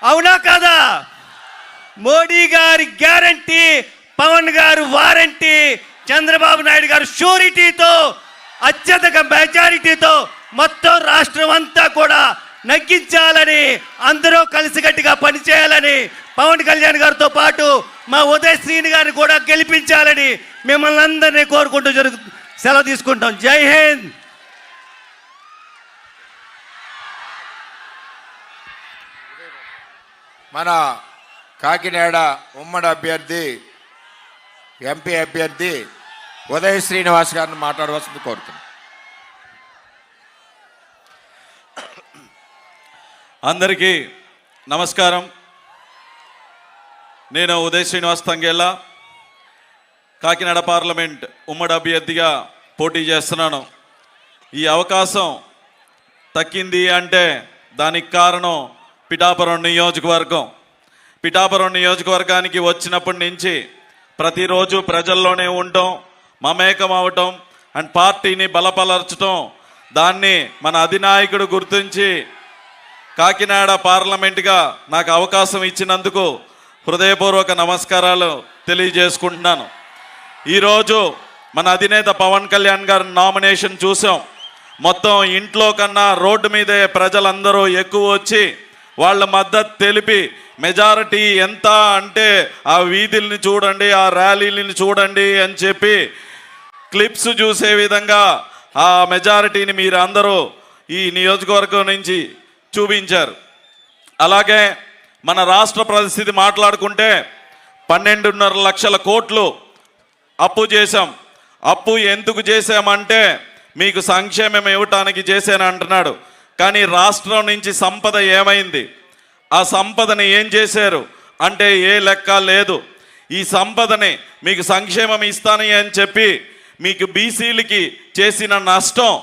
అవునా కాదా? మోడీ గారి గ్యారంటీ, పవన్ గారు వారంటీ, చంద్రబాబు నాయుడు గారు షూరిటీతో అత్యధిక మెజారిటీతో మొత్తం రాష్ట్రం అంతా కూడా నగ్గించాలని, అందరూ కలిసికట్టుగా పనిచేయాలని, పవన్ కళ్యాణ్ గారితో పాటు మా ఉదయ్ శ్రీని గారిని కూడా గెలిపించాలని మిమ్మల్ని అందరినీ కోరుకుంటూ సెలవు తీసుకుంటాం. జై హింద్. మన కాకినాడ ఉమ్మడి అభ్యర్థి, ఎంపీ అభ్యర్థి ఉదయ్ శ్రీనివాస్ గారిని మాట్లాడవలసింది కోరుతున్నాను. అందరికీ నమస్కారం. నేను ఉదయ్ శ్రీనివాస్ తంగేళ్ళ, కాకినాడ పార్లమెంట్ ఉమ్మడి అభ్యర్థిగా పోటీ చేస్తున్నాను. ఈ అవకాశం తక్కింది అంటే దానికి కారణం పిఠాపురం నియోజకవర్గం. పిఠాపురం నియోజకవర్గానికి వచ్చినప్పటి నుంచి ప్రతిరోజు ప్రజల్లోనే ఉండటం, మమేకం అవటం అండ్ పార్టీని బలపరచటం, దాన్ని మన అధినాయకుడు గుర్తించి కాకినాడ పార్లమెంట్గా నాకు అవకాశం ఇచ్చినందుకు హృదయపూర్వక నమస్కారాలు తెలియజేసుకుంటున్నాను. ఈరోజు మన అధినేత పవన్ కళ్యాణ్ గారి నామినేషన్ చూసాం. మొత్తం ఇంట్లో కన్నా రోడ్డు మీదే ప్రజలందరూ ఎక్కువ వచ్చి వాళ్ళ మద్దతు తెలిపి, మెజారిటీ ఎంత అంటే ఆ వీధుల్ని చూడండి, ఆ ర్యాలీలని చూడండి అని చెప్పి క్లిప్స్ చూసే విధంగా ఆ మెజారిటీని మీరు అందరూ ఈ నియోజకవర్గం నుంచి చూపించారు. అలాగే మన రాష్ట్ర పరిస్థితి మాట్లాడుకుంటే 12.5 లక్షల కోట్లు అప్పు చేశాం. అప్పు ఎందుకు చేశామంటే మీకు సంక్షేమం ఇవ్వటానికి చేశాను అంటున్నాడు. కానీ రాష్ట్రం నుంచి సంపద ఏమైంది? ఆ సంపదని ఏం చేశారు అంటే ఏ లెక్క లేదు. ఈ సంపదని మీకు సంక్షేమం ఇస్తానని అని చెప్పి మీకు బీసీలకి చేసిన నష్టం,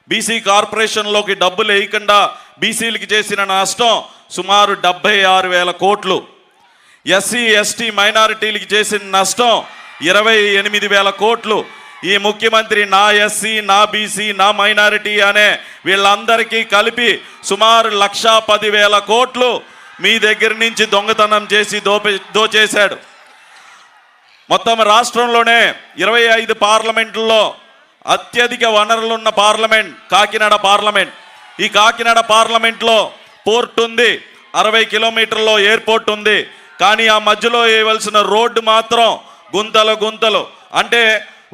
బీసీ కార్పొరేషన్లోకి డబ్బులు వేయకుండా బీసీలకి చేసిన నష్టం సుమారు 76,000 కోట్లు. ఎస్సీ ఎస్టీ మైనారిటీలకి చేసిన నష్టం 28,000 కోట్లు. ఈ ముఖ్యమంత్రి నా ఎస్సీ, నా బీసీ, నా మైనారిటీ అనే వీళ్ళందరికీ కలిపి సుమారు 1,10,000 కోట్లు మీ దగ్గర నుంచి దొంగతనం చేసి దోచేశాడు. మొత్తం రాష్ట్రంలోనే 25 పార్లమెంట్లో అత్యధిక వనరులున్న పార్లమెంట్ కాకినాడ పార్లమెంట్. ఈ కాకినాడ పార్లమెంట్లో పోర్ట్ ఉంది, 60 కిలోమీటర్లో ఎయిర్పోర్ట్ ఉంది. కానీ ఆ మధ్యలో వేయవలసిన రోడ్డు మాత్రం గుంతలు. అంటే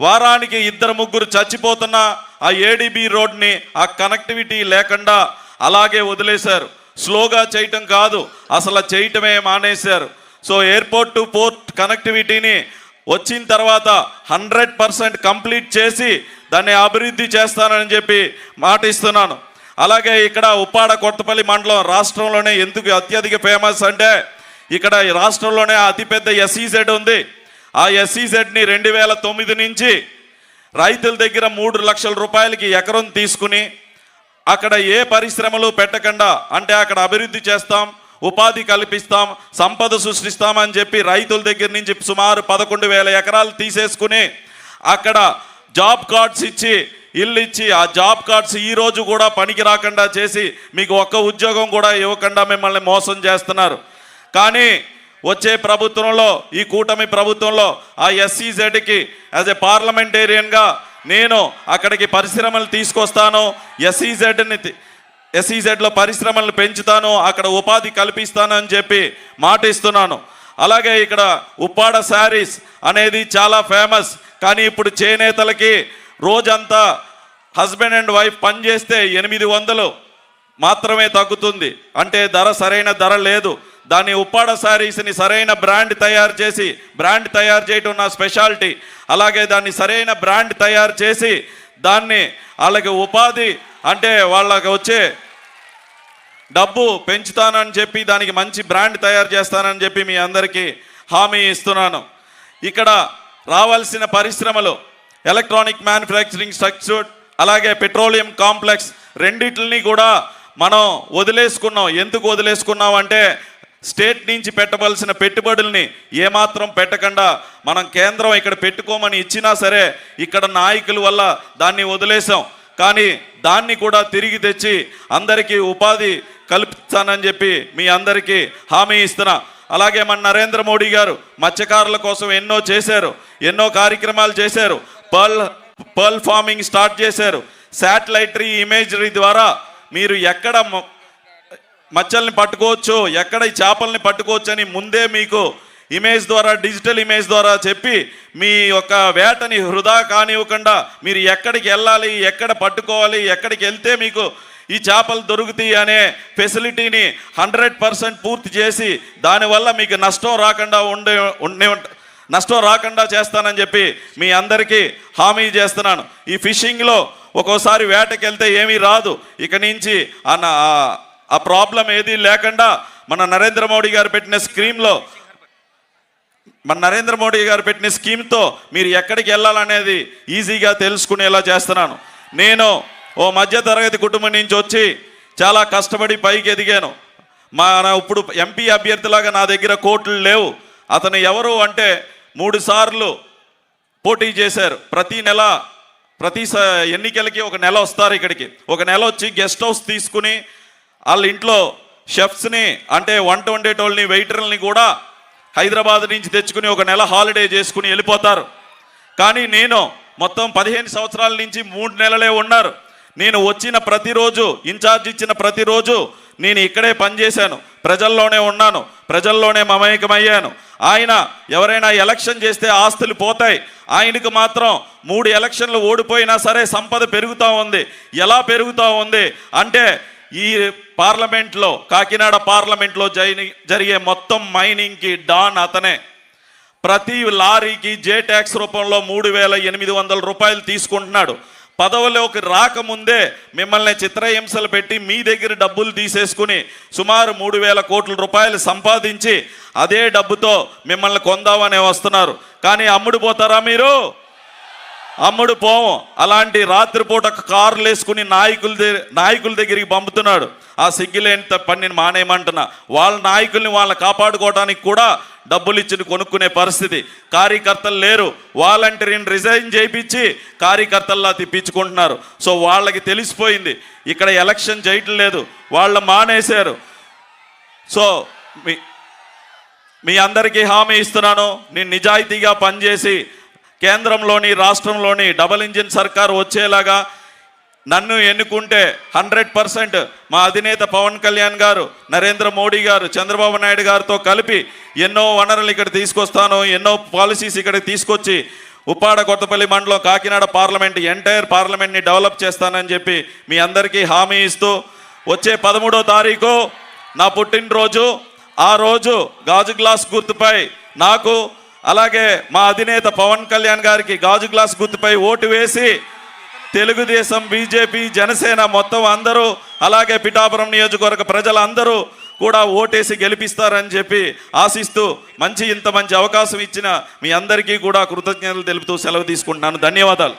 వారానికి 2-3 చచ్చిపోతున్న ఆ ఏడీబీ రోడ్ని ఆ కనెక్టివిటీ లేకుండా అలాగే వదిలేశారు. స్లోగా చేయటం కాదు, అసలు చేయటమే మానేశారు. సో ఎయిర్పోర్ట్ టు పోర్ట్ కనెక్టివిటీని వచ్చిన తర్వాత 100% కంప్లీట్ చేసి దాన్ని అభివృద్ధి చేస్తానని చెప్పి మాటిస్తున్నాను. అలాగే ఇక్కడ ఉప్పాడ కొత్తపల్లి మండలం రాష్ట్రంలోనే ఎందుకు అత్యధిక ఫేమస్ అంటే ఇక్కడ రాష్ట్రంలోనే అతిపెద్ద ఎస్ఈజెడ్ ఉంది. ఆ ఎస్ఈజెడ్ని 2009 నుంచి రైతుల దగ్గర 3 లక్షల రూపాయలకి ఎకరం తీసుకుని అక్కడ ఏ పరిశ్రమలు పెట్టకుండా, అంటే అక్కడ అభివృద్ధి చేస్తాం, ఉపాధి కల్పిస్తాం, సంపద సృష్టిస్తామని చెప్పి రైతుల దగ్గర నుంచి సుమారు 11,000 ఎకరాలు తీసేసుకుని అక్కడ జాబ్ కార్డ్స్ ఇచ్చి, ఇల్లు ఇచ్చి, ఆ జాబ్ కార్డ్స్ ఈ రోజు కూడా పనికి రాకుండా చేసి మీకు ఒక్క ఉద్యోగం కూడా ఇవ్వకుండా మిమ్మల్ని మోసం చేస్తున్నారు. కానీ వచ్చే ప్రభుత్వంలో, ఈ కూటమి ప్రభుత్వంలో ఆ ఎస్ఈజెడ్కి యాజ్ ఏ పార్లమెంటేరియన్గా నేను అక్కడికి పరిశ్రమలు తీసుకొస్తాను, ఎస్ఈజెడ్లో పరిశ్రమలను పెంచుతాను, అక్కడ ఉపాధి కల్పిస్తాను అని చెప్పి మాటిస్తున్నాను. అలాగే ఇక్కడ ఉప్పాడ శారీస్ అనేది చాలా ఫేమస్. కానీ ఇప్పుడు చేనేతలకి రోజంతా హస్బెండ్ అండ్ వైఫ్ పనిచేస్తే 800 మాత్రమే తగ్గుతుంది. అంటే సరైన ధర లేదు. దాన్ని ఉప్పాడ శారీస్ని సరైన బ్రాండ్ తయారు చేసి, బ్రాండ్ తయారు చేయటం నా స్పెషాలిటీ. అలాగే దాన్ని సరైన బ్రాండ్ తయారు చేసి దాన్ని వాళ్ళకి ఉపాధి, అంటే వాళ్ళకి వచ్చే డబ్బు పెంచుతానని చెప్పి దానికి మంచి బ్రాండ్ తయారు చేస్తానని చెప్పి మీ అందరికీ హామీ ఇస్తున్నాను. ఇక్కడ రావాల్సిన పరిశ్రమలు ఎలక్ట్రానిక్ మ్యానుఫ్యాక్చరింగ్ స్ట్రక్చర్, అలాగే పెట్రోలియం కాంప్లెక్స్, రెండిటిని కూడా మనం వదిలేసుకున్నాం. ఎందుకు వదిలేసుకున్నాం అంటే స్టేట్ నుంచి పెట్టవలసిన పెట్టుబడుల్ని ఏమాత్రం పెట్టకుండా మనం కేంద్రం ఇక్కడ పెట్టుకోమని ఇచ్చినా సరే ఇక్కడ నాయకుల వల్ల దాన్ని వదిలేసాం. కానీ దాన్ని కూడా తిరిగి తెచ్చి అందరికీ ఉపాధి కల్పిస్తానని చెప్పి మీ అందరికీ హామీ ఇస్తున్నా. అలాగే మన నరేంద్ర మోడీ గారు మత్స్యకారుల కోసం ఎన్నో చేశారు, ఎన్నో కార్యక్రమాలు చేశారు. పర్ల్ ఫార్మింగ్ స్టార్ట్ చేశారు. శాటిలైటరీ ఇమేజరీ ద్వారా మీరు ఎక్కడ మచ్చల్ని పట్టుకోవచ్చు, ఎక్కడ ఈ చేపల్ని పట్టుకోవచ్చు అని ముందే మీకు ఇమేజ్ ద్వారా, డిజిటల్ ఇమేజ్ ద్వారా చెప్పి మీ యొక్క వేటని వృధా కానివ్వకుండా మీరు ఎక్కడికి వెళ్ళాలి, ఎక్కడ పట్టుకోవాలి, ఎక్కడికి వెళ్తే మీకు ఈ చేపలు దొరుకుతాయి అనే ఫెసిలిటీని 100% పూర్తి చేసి దానివల్ల మీకు నష్టం రాకుండా చేస్తానని చెప్పి మీ అందరికీ హామీ చేస్తున్నాను. ఈ ఫిషింగ్లో ఒక్కోసారి వేటకి వెళ్తే ఏమీ రాదు. ఇక నుంచి ఆ ప్రాబ్లం ఏది లేకుండా మన నరేంద్ర మోడీ గారు పెట్టిన స్కీమ్తో మీరు ఎక్కడికి వెళ్ళాలనేది ఈజీగా తెలుసుకునేలా చేస్తున్నాను. నేను ఓ మధ్యతరగతి కుటుంబం నుంచి వచ్చి చాలా కష్టపడి పైకి ఎదిగాను. ఇప్పుడు ఎంపీ అభ్యర్థిలాగా నా దగ్గర కోట్లు లేవు. అతను ఎవరు అంటే 3 సార్లు పోటీ చేశారు. ప్రతి ఎన్నికలకి ఒక నెల వస్తారు ఇక్కడికి. ఒక నెల వచ్చి గెస్ట్ హౌస్ తీసుకుని వాళ్ళ ఇంట్లో షెఫ్స్ని అంటే వంట వండేటోళ్ళని, వెయిటర్లని కూడా హైదరాబాద్ నుంచి తెచ్చుకుని ఒక నెల హాలిడే చేసుకుని వెళ్ళిపోతారు. కానీ నేను మొత్తం 15 సంవత్సరాల నుంచి 3 నెలలే ఉన్నారు. నేను వచ్చిన ప్రతిరోజు, ఇన్ఛార్జ్ ఇచ్చిన ప్రతిరోజు నేను ఇక్కడే పనిచేశాను, ప్రజల్లోనే ఉన్నాను, ప్రజల్లోనే మమేకమయ్యాను. ఆయన ఎవరైనా ఎలక్షన్ చేస్తే ఆస్తులు పోతాయి, ఆయనకు మాత్రం 3 ఎలక్షన్లు ఓడిపోయినా సరే సంపద పెరుగుతూ ఉంది. ఎలా పెరుగుతూ ఉంది అంటే ఈ పార్లమెంట్లో, కాకినాడ పార్లమెంట్లో జరిగే మొత్తం మైనింగ్కి డాన్ అతనే. ప్రతి లారీకి జే ట్యాక్స్ రూపంలో 3,800 రూపాయలు తీసుకుంటున్నాడు. పదవిలోకి రాకముందే మిమ్మల్ని చిత్రహింసలు పెట్టి మీ దగ్గర డబ్బులు తీసేసుకుని సుమారు 3,000 కోట్ల రూపాయలు సంపాదించి అదే డబ్బుతో మిమ్మల్ని కొందామనే వస్తున్నారు. కానీ అమ్ముడు పోతారా మీరు? అమ్ముడు పోము. అలాంటి రాత్రిపూట కార్లు వేసుకుని నాయకుల దగ్గరికి పంపుతున్నాడు. ఆ సిగ్గులేని పనిని మానేయమంటున్నా. వాళ్ళ నాయకుల్ని వాళ్ళని కాపాడుకోవడానికి కూడా డబ్బులు ఇచ్చి కొనుక్కునే పరిస్థితి. కార్యకర్తలు లేరు, వాలంటీర్ని రిజైన్ చేయించి కార్యకర్తల్లా తిప్పించుకుంటున్నారు. సో వాళ్ళకి తెలిసిపోయింది ఇక్కడ ఎలక్షన్ చేయటం లేదు, వాళ్ళు మానేశారు. సో మీ అందరికీ హామీ ఇస్తున్నాను, నేను నిజాయితీగా పనిచేసి కేంద్రంలోని రాష్ట్రంలోని డబుల్ ఇంజిన్ సర్కారు వచ్చేలాగా నన్ను ఎన్నుకుంటే 100% మా అధినేత పవన్ కళ్యాణ్ గారు, నరేంద్ర మోడీ గారు, చంద్రబాబు నాయుడు గారితో కలిపి ఎన్నో వనరులు ఇక్కడ తీసుకొస్తాను, ఎన్నో పాలసీస్ ఇక్కడ తీసుకొచ్చి ఉప్పాడ కొత్తపల్లి మండలం, కాకినాడ పార్లమెంట్, ఎంటైర్ పార్లమెంట్ని డెవలప్ చేస్తానని చెప్పి మీ అందరికీ హామీ ఇస్తూ వచ్చే 13వ తారీఖు నా పుట్టినరోజు. ఆ రోజు గాజు గ్లాస్ గుర్తుపై నాకు, అలాగే మా అధినేత పవన్ కళ్యాణ్ గారికి గాజు గ్లాస్ గుర్తుపై ఓటు వేసి తెలుగుదేశం, బీజేపీ, జనసేన మొత్తం అందరూ, అలాగే పిఠాపురం నియోజకవర్గ ప్రజలందరూ కూడా ఓటేసి గెలిపిస్తారని చెప్పి ఆశిస్తూ ఇంత మంచి అవకాశం ఇచ్చిన మీ అందరికీ కూడా కృతజ్ఞతలు తెలుపుతూ సెలవు తీసుకుంటున్నాను. ధన్యవాదాలు.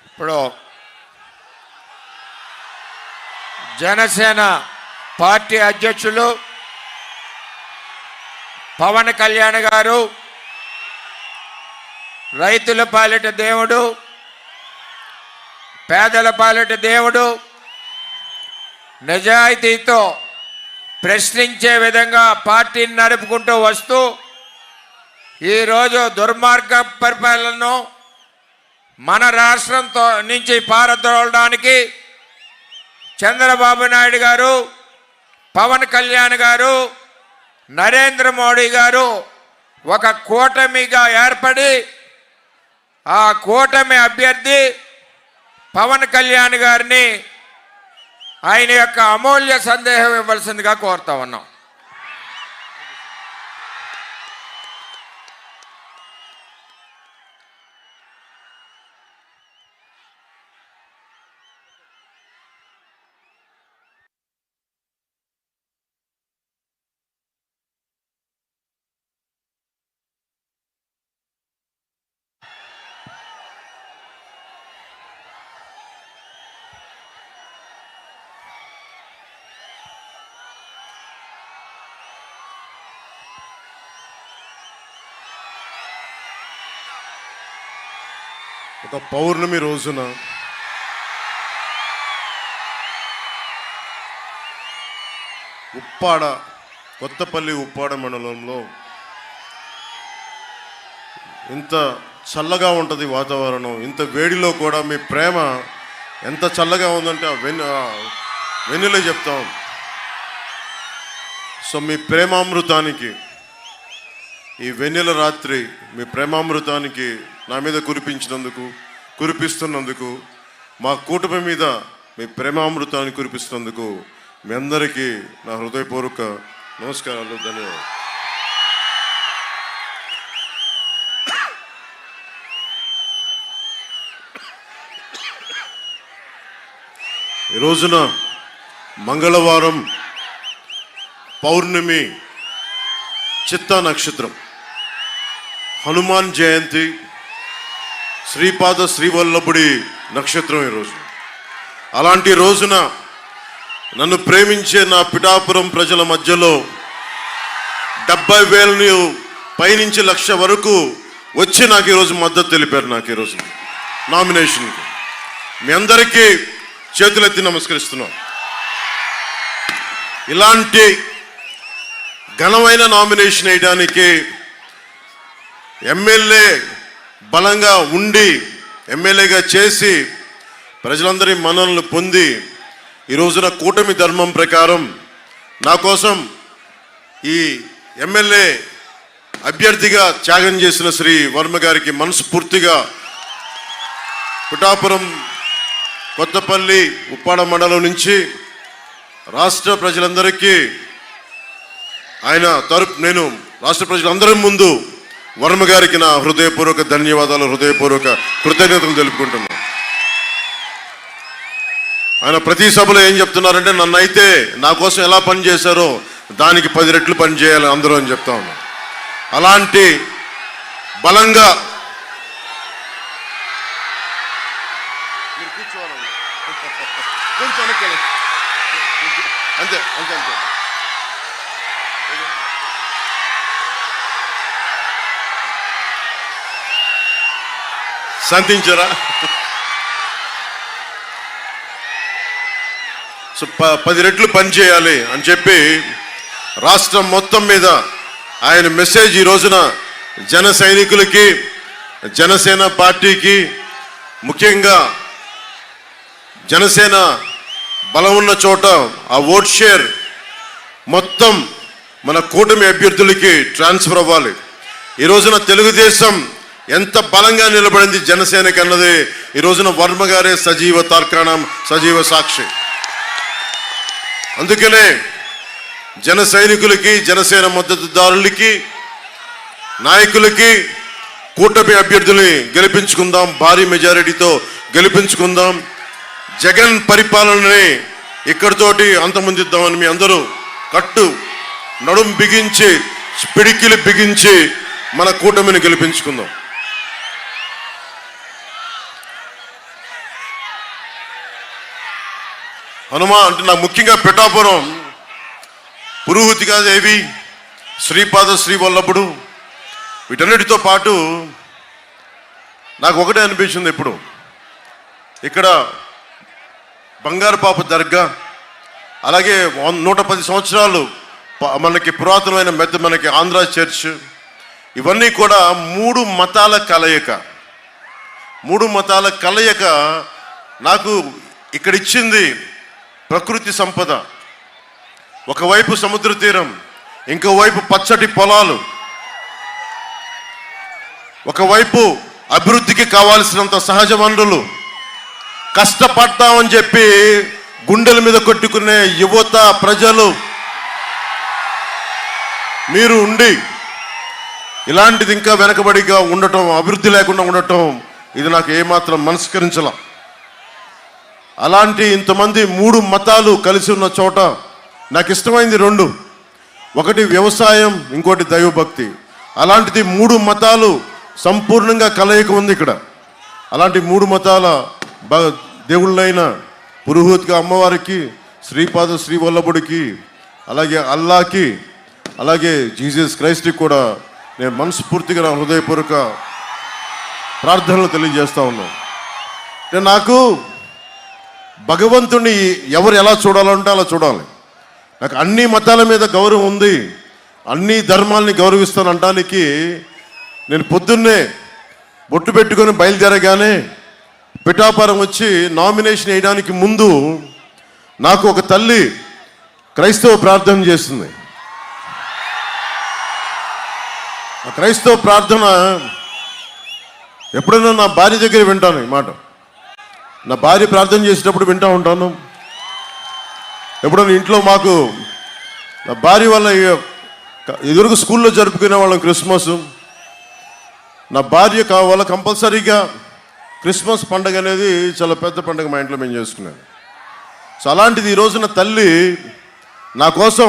ఇప్పుడు జనసేన పార్టీ అధ్యక్షులు పవన్ కళ్యాణ్ గారు రైతుల పాలిట దేవుడు, పేదల పాలిట దేవుడు, నిజాయితీతో ప్రశ్నించే విధంగా పార్టీని నడుపుకుంటూ వస్తూ ఈరోజు దుర్మార్గ పరిపాలనను మన రాష్ట్రంతో నుంచి పారద్రోలడానికి చంద్రబాబు నాయుడు గారు, పవన్ కళ్యాణ్ గారు, నరేంద్ర మోడీ గారు ఒక కూటమిగా ఏర్పడి ఆ కూటమి అభ్యర్థి పవన్ కళ్యాణ్ గారిని ఆయన యొక్క అమూల్య సందేహం ఇవ్వాల్సిందిగా కోరుతా ఉన్నాం. ఒక పౌర్ణమి రోజున ఉప్పాడ, కొత్తపల్లి ఉప్పాడ మండలంలో ఇంత చల్లగా ఉంటుంది వాతావరణం. ఇంత వేడిలో కూడా మీ ప్రేమ ఎంత చల్లగా ఉందంటే వెన్నెలే చెప్తాం. సో మీ ప్రేమామృతానికి, ఈ వెన్నెల రాత్రి మీ ప్రేమామృతానికి నా మీద కురిపిస్తున్నందుకు, మా కూటమి మీద మీ ప్రేమామృతాన్ని కురిపిస్తున్నందుకు మీ అందరికీ నా హృదయపూర్వక నమస్కారాలు, ధన్యవాదాలు. ఈ రోజున మంగళవారం పౌర్ణమి, చిత్తా నక్షత్రం, హనుమాన్ జయంతి, శ్రీపాద శ్రీవల్లభుడి నక్షత్రం ఈరోజు. అలాంటి రోజున నన్ను ప్రేమించే నా పిఠాపురం ప్రజల మధ్యలో 70,000 పైనుంచి 1,00,000 వరకు వచ్చి నాకు ఈరోజు మద్దతు తెలిపారు. నాకు ఈరోజు నామినేషన్కి మీ అందరికీ చేతులెత్తి నమస్కరిస్తున్నాం. ఇలాంటి ఘనమైన నామినేషన్ వేయడానికి ఎమ్మెల్యే బలంగా ఉండి, ఎమ్మెల్యేగా చేసి ప్రజలందరి మన్ననలు పొంది ఈ రోజున కూటమి ధర్మం ప్రకారం నా కోసం ఈ ఎమ్మెల్యే అభ్యర్థిగా త్యాగం చేసిన శ్రీ వర్మ గారికి మనస్ఫూర్తిగా పిఠాపురం, కొత్తపల్లి, ఉప్పాడ మండలం నుంచి రాష్ట్ర ప్రజలందరికీ నేను రాష్ట్ర ప్రజలందరి ముందు వర్మ గారికి నా హృదయపూర్వక ధన్యవాదాలు, హృదయపూర్వక కృతజ్ఞతలు తెలుపుకుంటున్నాను. ఆయన ప్రతి సభలో ఏం చెప్తున్నారంటే, నన్నైతే నా కోసం ఎలా పని చేశారో దానికి 10 రెట్లు పని చేయాలి అందరూ అని చెప్తా ఉన్నాను. అలాంటి బలంగా అంతే అంతే అంతే శాంతించారా? సో 10 రెట్లు పని చేయాలి అని చెప్పి రాష్ట్రం మొత్తం మీద ఆయన మెసేజ్ ఈ రోజున జన సైనికులకి, జనసేన పార్టీకి, ముఖ్యంగా జనసేన బలం ఉన్న చోట ఆ ఓట్ షేర్ మొత్తం మన కూటమి అభ్యర్థులకి ట్రాన్స్ఫర్ అవ్వాలి. ఈ రోజున తెలుగుదేశం ఎంత బలంగా నిలబడింది జనసేనకి అన్నది ఈ రోజున వర్మ గారే సజీవ తార్కాణం, సజీవ సాక్షి. అందుకనే జన సైనికులకి, జనసేన మద్దతుదారులకి, నాయకులకి కూటమి అభ్యర్థుల్ని గెలిపించుకుందాం, భారీ మెజారిటీతో గెలిపించుకుందాం. జగన్ పరిపాలనని ఇక్కడితోటి అంతమొందిద్దామని మీ అందరూ నడుం బిగించి, పిడికిలు బిగించి మన కూటమిని గెలిపించుకుందాం. హనుమా అంటే నాకు ముఖ్యంగా పిఠాపురం, పురుహూతికాదేవి, శ్రీపాద శ్రీవల్లభుడు, వీటన్నిటితో పాటు నాకు ఒకటే అనిపించింది. ఇప్పుడు ఇక్కడ బంగారుపాప దర్గా, అలాగే 110 సంవత్సరాలు మనకి పురాతనమైన మనకి ఆంధ్ర చర్చ్, ఇవన్నీ కూడా 3 మతాల కలయిక నాకు ఇక్కడ ఇచ్చింది. ప్రకృతి సంపద, ఒకవైపు సముద్ర తీరం, ఇంకోవైపు పచ్చటి పొలాలు, ఒకవైపు అభివృద్ధికి కావాల్సినంత సహజ వనరులు, కష్టపడతామని చెప్పి గుండెల మీద కొట్టుకునే యువత, ప్రజలు మీరు ఉండి ఇలాంటిది ఇంకా వెనకబడిగా ఉండటం, అభివృద్ధి లేకుండా ఉండటం, ఇది నాకు ఏమాత్రం మనస్కరించలా. అలాంటి ఇంతమంది 3 మతాలు కలిసి ఉన్న చోట నాకు ఇష్టమైంది 2, ఒకటి వ్యవసాయం, ఇంకోటి దైవభక్తి. అలాంటిది 3 మతాలు సంపూర్ణంగా కలయిక ఉంది ఇక్కడ. అలాంటి 3 మతాల దేవుళ్ళైన పురుహూతిక అమ్మవారికి, శ్రీపాద శ్రీవల్లభుడికి, అలాగే అల్లాకి, అలాగే జీసస్ క్రైస్ట్కి కూడా నేను మనస్ఫూర్తిగా నా హృదయపూర్వక ప్రార్థనలు తెలియజేస్తా ఉన్నాను. నాకు భగవంతుని ఎవరు ఎలా చూడాలంటే అలా చూడాలి. నాకు అన్ని మతాల మీద గౌరవం ఉంది, అన్ని ధర్మాలని గౌరవిస్తాను అనడానికి నేను పొద్దున్నే బొట్టు పెట్టుకొని బయలుదేరగానే పిఠాపురం వచ్చి నామినేషన్ వేయడానికి ముందు నాకు ఒక తల్లి క్రైస్తవ ప్రార్థన చేస్తుంది. ఆ క్రైస్తవ ప్రార్థన ఎప్పుడైనా నా భార్య దగ్గర వింటాను. ఈ మాట నా భార్య ప్రార్థన చేసేటప్పుడు వింటూ ఉంటాను. ఎప్పుడైనా ఇంట్లో మాకు నా భార్య వల్ల ఎదురుకు స్కూల్లో జరుపుకునే వాళ్ళం క్రిస్మస్. నా భార్య వల్ల కంపల్సరీగా క్రిస్మస్ పండుగ అనేది చాలా పెద్ద పండుగ మా ఇంట్లో మేము చేసుకున్నాను. సో అలాంటిది ఈ రోజున తల్లి నా కోసం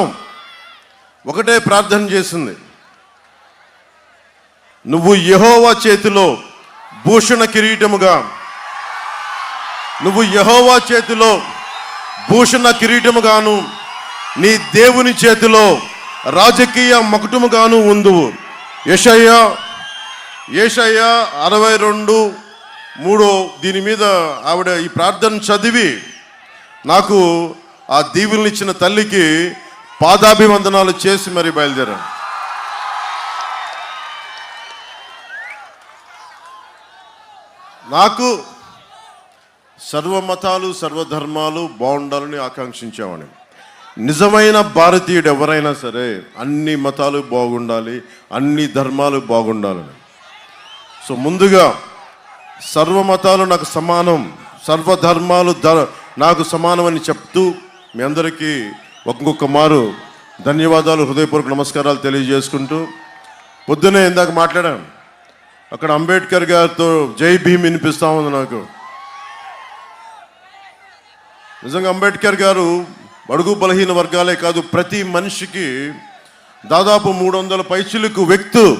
ఒకటే ప్రార్థన చేసింది, నువ్వు యెహోవా చేతిలో భూషణ కిరీటముగా, నువ్వు యెహోవా చేతిలో భూషణ కిరీటముగాను నీ దేవుని చేతిలో రాజకీయ మకుటముగాను ఉందువు. యెషయా 62:3 దీని మీద ఆవిడ ఈ ప్రార్థన చదివి నాకు ఆ దీవుల్ని ఇచ్చిన తల్లికి పాదాభివందనాలు చేసి మరి బయలుదేరాను. నాకు సర్వమతాలు సర్వధర్మాలు బాగుండాలని ఆకాంక్షించేవాడిని. నిజమైన భారతీయుడు ఎవరైనా సరే అన్ని మతాలు బాగుండాలి, అన్ని ధర్మాలు బాగుండాలని. సో ముందుగా సర్వమతాలు నాకు సమానం, సర్వధర్మాలు నాకు సమానం అని చెప్తూ మీ అందరికీ ఒక్కొక్క మారు ధన్యవాదాలు, హృదయపూర్వక నమస్కారాలు తెలియజేసుకుంటూ, పొద్దునే ఇందాక మాట్లాడాను, అక్కడ అంబేద్కర్ గారితో జై భీమ్ వినిపిస్తూ ఉంది నాకు. నిజంగా అంబేద్కర్ గారు బడుగు బలహీన వర్గాలే కాదు, ప్రతి మనిషికి దాదాపు 300 పైచిలకు వ్యక్తులు,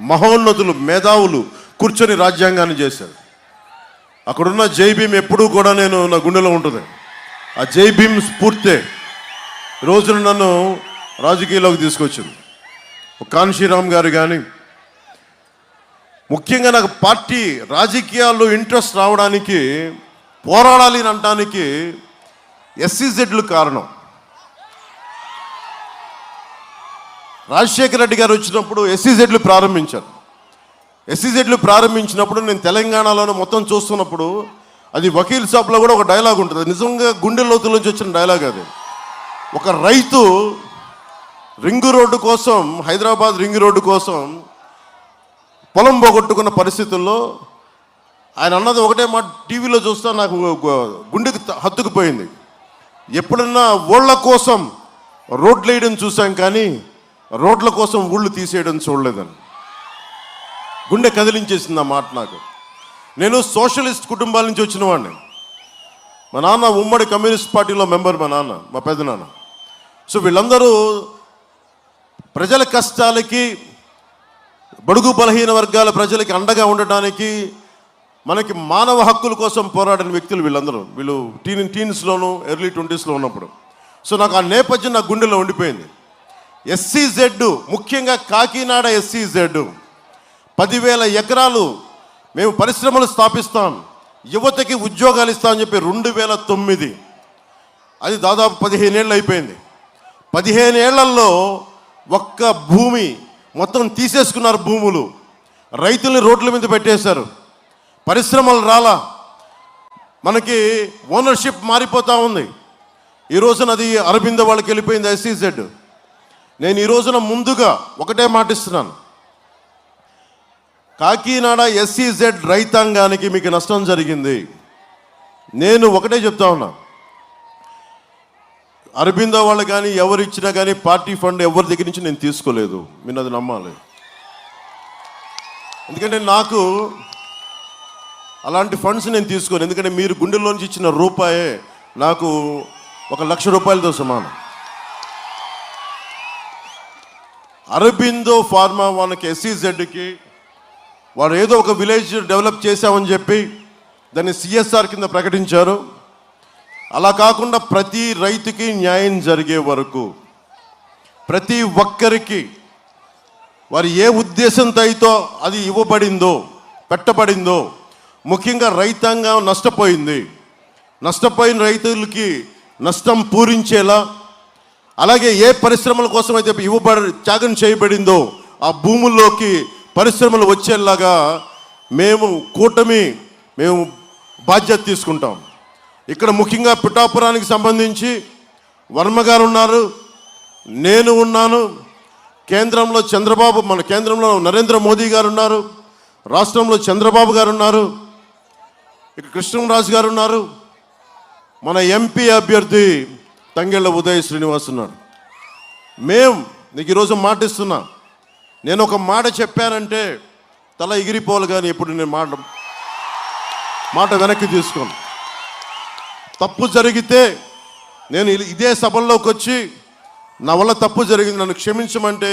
మహోన్నతులు, మేధావులు కూర్చొని రాజ్యాంగాన్ని చేశారు. అక్కడున్న జై భీమ్ ఎప్పుడూ కూడా నా గుండెలో ఉంటుంది. ఆ జై భీమ్ స్ఫూర్తే రోజున నన్ను రాజకీయాల్లోకి తీసుకొచ్చింది. కాన్షీరామ్ గారు కానీ, ముఖ్యంగా నాకు పార్టీ రాజకీయాల్లో ఇంట్రెస్ట్ రావడానికి, పోరాడాలి అని అనడానికి ఎస్సీజెడ్లు కారణం. రాజశేఖర రెడ్డి గారు వచ్చినప్పుడు ఎస్సీజెడ్లు ప్రారంభించారు. ఎస్సీజెడ్లు ప్రారంభించినప్పుడు నేను తెలంగాణలోనే మొత్తం చూస్తున్నప్పుడు అది వకీల్ సాబ్లో కూడా ఒక డైలాగ్ ఉంటుంది, నిజంగా గుండె లోతుల నుంచి వచ్చిన డైలాగ్ అది. ఒక రైతు రింగు రోడ్డు కోసం, హైదరాబాద్ రింగు రోడ్డు కోసం పొలం పోగొట్టుకున్న పరిస్థితుల్లో ఆయన అన్నది ఒకటే మాట, టీవీలో చూస్తా నాకు గుండెకి హత్తుకుపోయింది. ఎప్పుడన్నా ఊళ్ళ కోసం రోడ్లు వేయడం చూసాం కానీ రోడ్ల కోసం ఊళ్ళు తీసేయడం చూడలేదని. గుండె కదిలించేసింది ఆ మాట నాకు. నేను సోషలిస్ట్ కుటుంబాల నుంచి వచ్చిన వాడిని. మా నాన్న ఉమ్మడి కమ్యూనిస్ట్ పార్టీలో మెంబర్, మా నాన్న, మా పెద్దనాన్న. సో వీళ్ళందరూ ప్రజల కష్టాలకి, బడుగు బలహీన వర్గాల ప్రజలకి అండగా ఉండటానికి, మనకి మానవ హక్కుల కోసం పోరాడిన వ్యక్తులు వీళ్ళందరూ. వీళ్ళు టీన్స్లోను ఎర్లీ 20స్లో ఉన్నప్పుడు. సో నాకు ఆ నేపథ్యం నా గుండెలో ఉండిపోయింది. ఎస్సీజెడ్, ముఖ్యంగా కాకినాడ ఎస్సీజెడ్ 10,000 ఎకరాలు మేము పరిశ్రమలు స్థాపిస్తాం, యువతకి ఉద్యోగాలు ఇస్తామని చెప్పి 2009, అది దాదాపు 15 ఏళ్ళు అయిపోయింది. 15 ఏళ్లలో ఒక్క భూమి మొత్తం తీసేసుకున్నారు. భూములు, రైతుల్ని రోడ్ల మీద పెట్టేశారు. పరిశ్రమలు రాలా, మనకి ఓనర్షిప్ మారిపోతూ ఉంది. ఈ రోజున అది అరబిందో వాళ్ళకి వెళ్ళిపోయింది ఎస్సీజెడ్. నేను ఈ రోజున ముందుగా ఒకటే మాటిస్తున్నాను, కాకినాడ ఎస్సీజెడ్ రైతాంగానికి మీకు నష్టం జరిగింది. నేను ఒకటే చెప్తా ఉన్నా, అరబిందో వాళ్ళు కానీ ఎవరు ఇచ్చినా కానీ పార్టీ ఫండ్ ఎవరి దగ్గర నుంచి నేను తీసుకోలేదు. మీరు అది నమ్మాలి. ఎందుకంటే నాకు అలాంటి ఫండ్స్ నేను తీసుకోను. ఎందుకంటే మీరు గుండెల్లోంచి ఇచ్చిన రూపాయే నాకు 1,00,000 రూపాయలతో సమానం. అరబిందో ఫార్మా వాళ్ళకి ఎస్సీజెడ్కి వాడు ఏదో ఒక విలేజ్ డెవలప్ చేశామని చెప్పి దాన్ని సిఎస్ఆర్ కింద ప్రకటించారు. అలా కాకుండా ప్రతి రైతుకి న్యాయం జరిగే వరకు, ప్రతి ఒక్కరికి వారు ఏ ఉద్దేశంతో అయితే అది ఇవ్వబడిందో, పెట్టబడిందో, ముఖ్యంగా రైతాంగం నష్టపోయింది, నష్టపోయిన రైతులకి నష్టం పూరించేలా అలాగే ఏ పరిశ్రమల కోసం అయితే త్యాగం చేయబడిందో ఆ భూముల్లోకి పరిశ్రమలు వచ్చేలాగా మేము బాధ్యత తీసుకుంటాం. ఇక్కడ ముఖ్యంగా పిఠాపురానికి సంబంధించి వర్మ గారు ఉన్నారు, నేను ఉన్నాను, కేంద్రంలో మన కేంద్రంలో నరేంద్ర మోదీ గారు ఉన్నారు, రాష్ట్రంలో చంద్రబాబు గారు ఉన్నారు, ఇక్కడ కృష్ణరాజు గారు ఉన్నారు, మన ఎంపీ అభ్యర్థి తంగెళ్ళ ఉదయ్ శ్రీనివాస్ ఉన్నారు. నీకు ఈరోజు మాట ఇస్తున్నా, నేను ఒక మాట చెప్పానంటే తల ఎగిరిపోవాలి, కానీ ఇప్పుడు నేను మాట వెనక్కి తీసుకోను. తప్పు జరిగితే నేను ఇదే సభల్లోకి వచ్చి నా వల్ల తప్పు జరిగింది, నన్ను క్షమించమంటే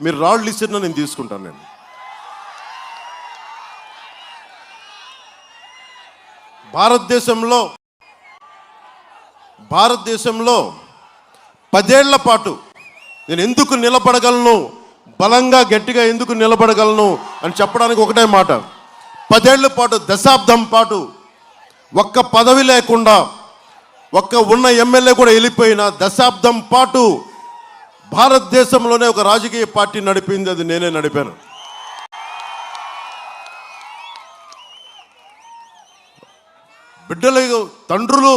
మీరు రాళ్ళు ఇచ్చినా నేను తీసుకుంటాను. నేను భారతదేశంలో 10 ఏళ్ల పాటు నేను ఎందుకు నిలబడగలను, బలంగా గట్టిగా ఎందుకు నిలబడగలను అని చెప్పడానికి ఒకటే మాట. 10 ఏళ్ల పాటు, దశాబ్దం పాటు ఒక్క పదవి లేకుండా, ఉన్న ఎమ్మెల్యే కూడా వెళ్ళిపోయిన దశాబ్దం పాటు భారతదేశంలోనే ఒక రాజకీయ పార్టీ నడిపింది, అది నేనే నడిపాను. బిడ్డలు, తండ్రులు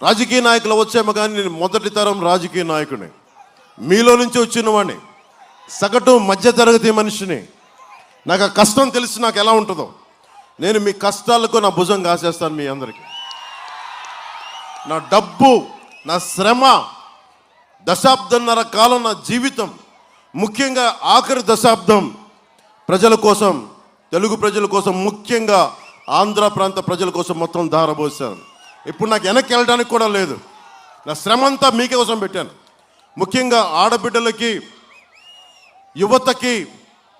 రాజకీయ నాయకులు వచ్చేమో కానీ నేను మొదటి తరం రాజకీయ నాయకుని, మీలో నుంచి వచ్చిన వాడిని, సగటు మధ్యతరగతి మనిషిని. నాకు ఆ కష్టం తెలిసి నాకు ఎలా ఉంటుందో, నేను మీ కష్టాలకు నా భుజం కాసేస్తాను. మీ అందరికీ నా డబ్బు, నా శ్రమ, దశాబ్దన్నర కాలం నా జీవితం, ముఖ్యంగా ఆఖరి దశాబ్దం ప్రజల కోసం, తెలుగు ప్రజల కోసం, ముఖ్యంగా ఆంధ్ర ప్రాంత ప్రజల కోసం మొత్తం ధారపోసాను. ఇప్పుడు నాకు వెనక్కి వెళ్ళడానికి కూడా లేదు. నా శ్రమ అంతా మీకే కోసం పెట్టాను. ముఖ్యంగా ఆడబిడ్డలకి, యువతకి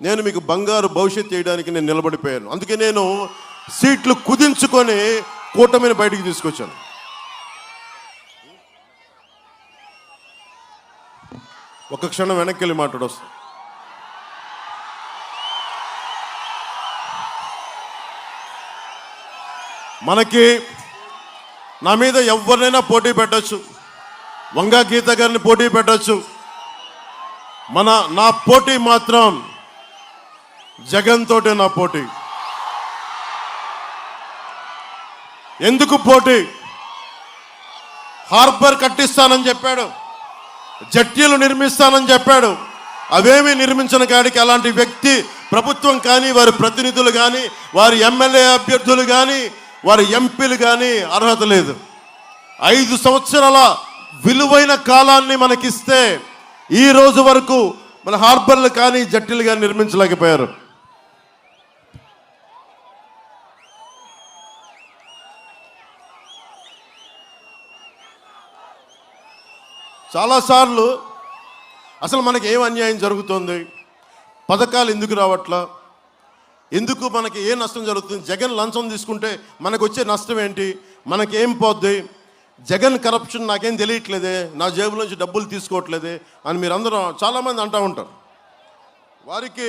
నేను మీకు బంగారు భవిష్యత్తు చేయడానికి నేను నిలబడిపోయాను. అందుకే నేను సీట్లు కుదించుకొని కూటమిని బయటికి తీసుకొచ్చాను. ఒక క్షణం వెనక్కి వెళ్ళి మాట్లాడొస్తాను. మనకి నా మీద ఎవరినైనా పోటీ పెట్టచ్చు, వంగా గీత గారిని పోటీ పెట్టచ్చు. నా పోటీ మాత్రం జగన్ తోటే నా పోటీ. ఎందుకు పోటీ? హార్బర్ కట్టిస్తానని చెప్పాడు, జట్టీలు నిర్మిస్తానని చెప్పాడు. అవేమీ నిర్మించిన కాడికి అలాంటి వ్యక్తి ప్రభుత్వం కానీ, వారి ప్రతినిధులు కానీ, వారి ఎమ్మెల్యే అభ్యర్థులు కానీ, వారి ఎంపీలు కానీ అర్హత లేదు. 5 సంవత్సరాల విలువైన కాలాన్ని మనకిస్తే ఈ రోజు వరకు మన హార్బర్లు కానీ, జట్టీలు కానీ నిర్మించలేకపోయారు. చాలాసార్లు అసలు మనకి ఏం అన్యాయం జరుగుతుంది, పథకాలు ఎందుకు రావట్లా, ఎందుకు మనకి ఏ నష్టం జరుగుతుంది, జగన్ లంచం తీసుకుంటే మనకు వచ్చే నష్టం ఏంటి, మనకేం పోద్ది, జగన్ కరప్షన్ నాకేం తెలియట్లేదే, నా జేబులోంచి డబ్బులు తీసుకోవట్లేదే అని మీరందరూ చాలామంది అంటూ ఉంటారు. వారికి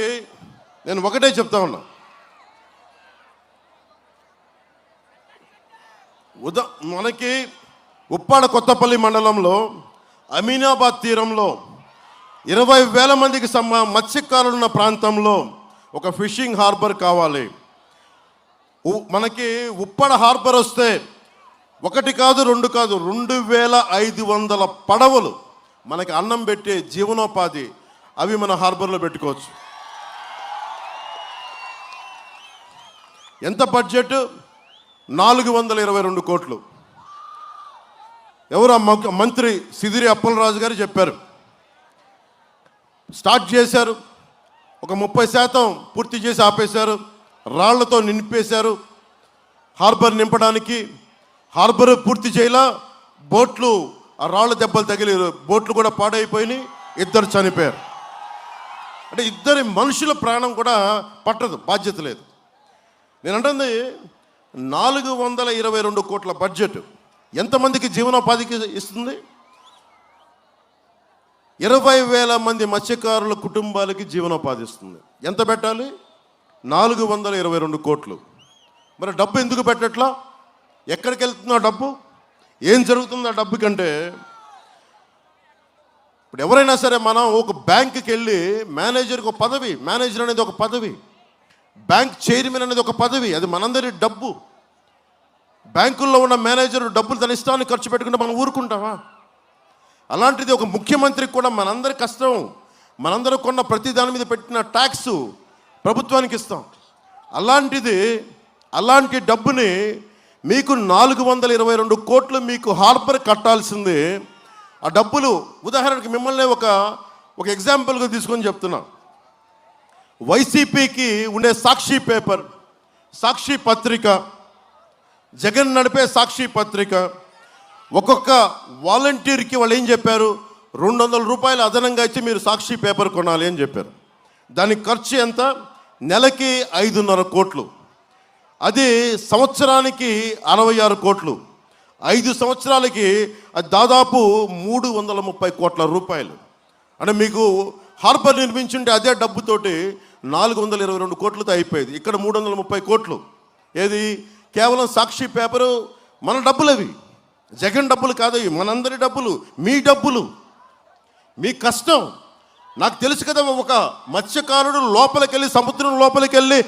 నేను ఒకటే చెప్తా ఉన్నా, మనకి ఉప్పాడ కొత్తపల్లి మండలంలో అమీనాబాద్ తీరంలో 20,000 మందికి మత్స్యకారులు ఉన్న ప్రాంతంలో ఒక ఫిషింగ్ హార్బర్ కావాలి. మనకి ఉప్పాడ హార్బర్ వస్తే 1 కాదు 2 కాదు 2,500 పడవలు మనకి అన్నం పెట్టే జీవనోపాధి అవి మన హార్బర్లో పెట్టుకోవచ్చు. ఎంత బడ్జెట్? 422 కోట్లు. ఎవరు మంత్రి సిదిరి అప్పలరాజు గారు చెప్పారు. స్టార్ట్ చేశారు, ఒక 30% పూర్తి చేసి ఆపేశారు, రాళ్లతో నింపేశారు. హార్బర్ నింపడానికి హార్బర్ పూర్తి చేయలా, బోట్లు ఆ రాళ్ళ దెబ్బలు తగిలి బోట్లు కూడా పాడైపోయినాయి, 2 చనిపోయారు. అంటే 2 మనుషుల ప్రాణం కూడా పట్టదు, బాధ్యత లేదు. నేను అంటుంది 422 కోట్ల బడ్జెట్ ఎంతమందికి జీవనోపాధికి ఇస్తుంది? 20,000 మంది మత్స్యకారుల కుటుంబాలకి జీవనోపాధి ఇస్తుంది. ఎంత పెట్టాలి? 422 కోట్లు. మరి డబ్బు ఎందుకు పెట్టట్లా? ఎక్కడికి వెళ్తుందో డబ్బు? ఏం జరుగుతుందో డబ్బు కంటే ఇప్పుడు ఎవరైనా సరే మనం ఒక బ్యాంకుకి వెళ్ళి మేనేజర్కి ఒక పదవి, మేనేజర్ అనేది ఒక పదవి, బ్యాంక్ చైర్మన్ అనేది ఒక పదవి, అది మనందరి డబ్బు. బ్యాంకుల్లో ఉన్న మేనేజర్ డబ్బులు తన ఇష్టాన్ని ఖర్చు పెట్టుకుంటే మనం ఊరుకుంటామా? అలాంటిది ఒక ముఖ్యమంత్రికి కూడా మనందరి కష్టం, మనందరూ కొన్న ప్రతి దాని మీద పెట్టిన ట్యాక్స్ ప్రభుత్వానికి ఇస్తాం. అలాంటి డబ్బుని మీకు 422 కోట్లు మీకు హార్బర్ కట్టాల్సింది. ఆ డబ్బులు ఉదాహరణకి మిమ్మల్ని ఒక ఎగ్జాంపుల్గా తీసుకొని చెప్తున్నా. వైసీపీకి ఉండే సాక్షి పేపర్, సాక్షి పత్రిక, జగన్ నడిపే సాక్షి పత్రిక, ఒక్కొక్క వాలంటీర్కి వాళ్ళు ఏం చెప్పారు, 200 రూపాయలు అదనంగా ఇచ్చి మీరు సాక్షి పేపర్ కొనాలి అని చెప్పారు. దానికి ఖర్చు ఎంత? నెలకి 5.5 కోట్లు. అది సంవత్సరానికి 66 కోట్లు. 5 సంవత్సరాలకి అది దాదాపు 330 కోట్ల రూపాయలు. అంటే మీకు హార్బర్ నిర్మించుంటే అదే డబ్బుతోటి 422 కోట్లతో అయిపోయేది. ఇక్కడ 330 కోట్లు. ఏది? కేవలం సాక్షి పేపరు. మన డబ్బులు అవి, జగన్ డబ్బులు కాదు, మనందరి డబ్బులు, మీ డబ్బులు, మీ కష్టం. నాకు తెలుసు కదా, ఒక మత్స్యకారుడు లోపలికి వెళ్ళి, సముద్రం లోపలికి వెళ్ళి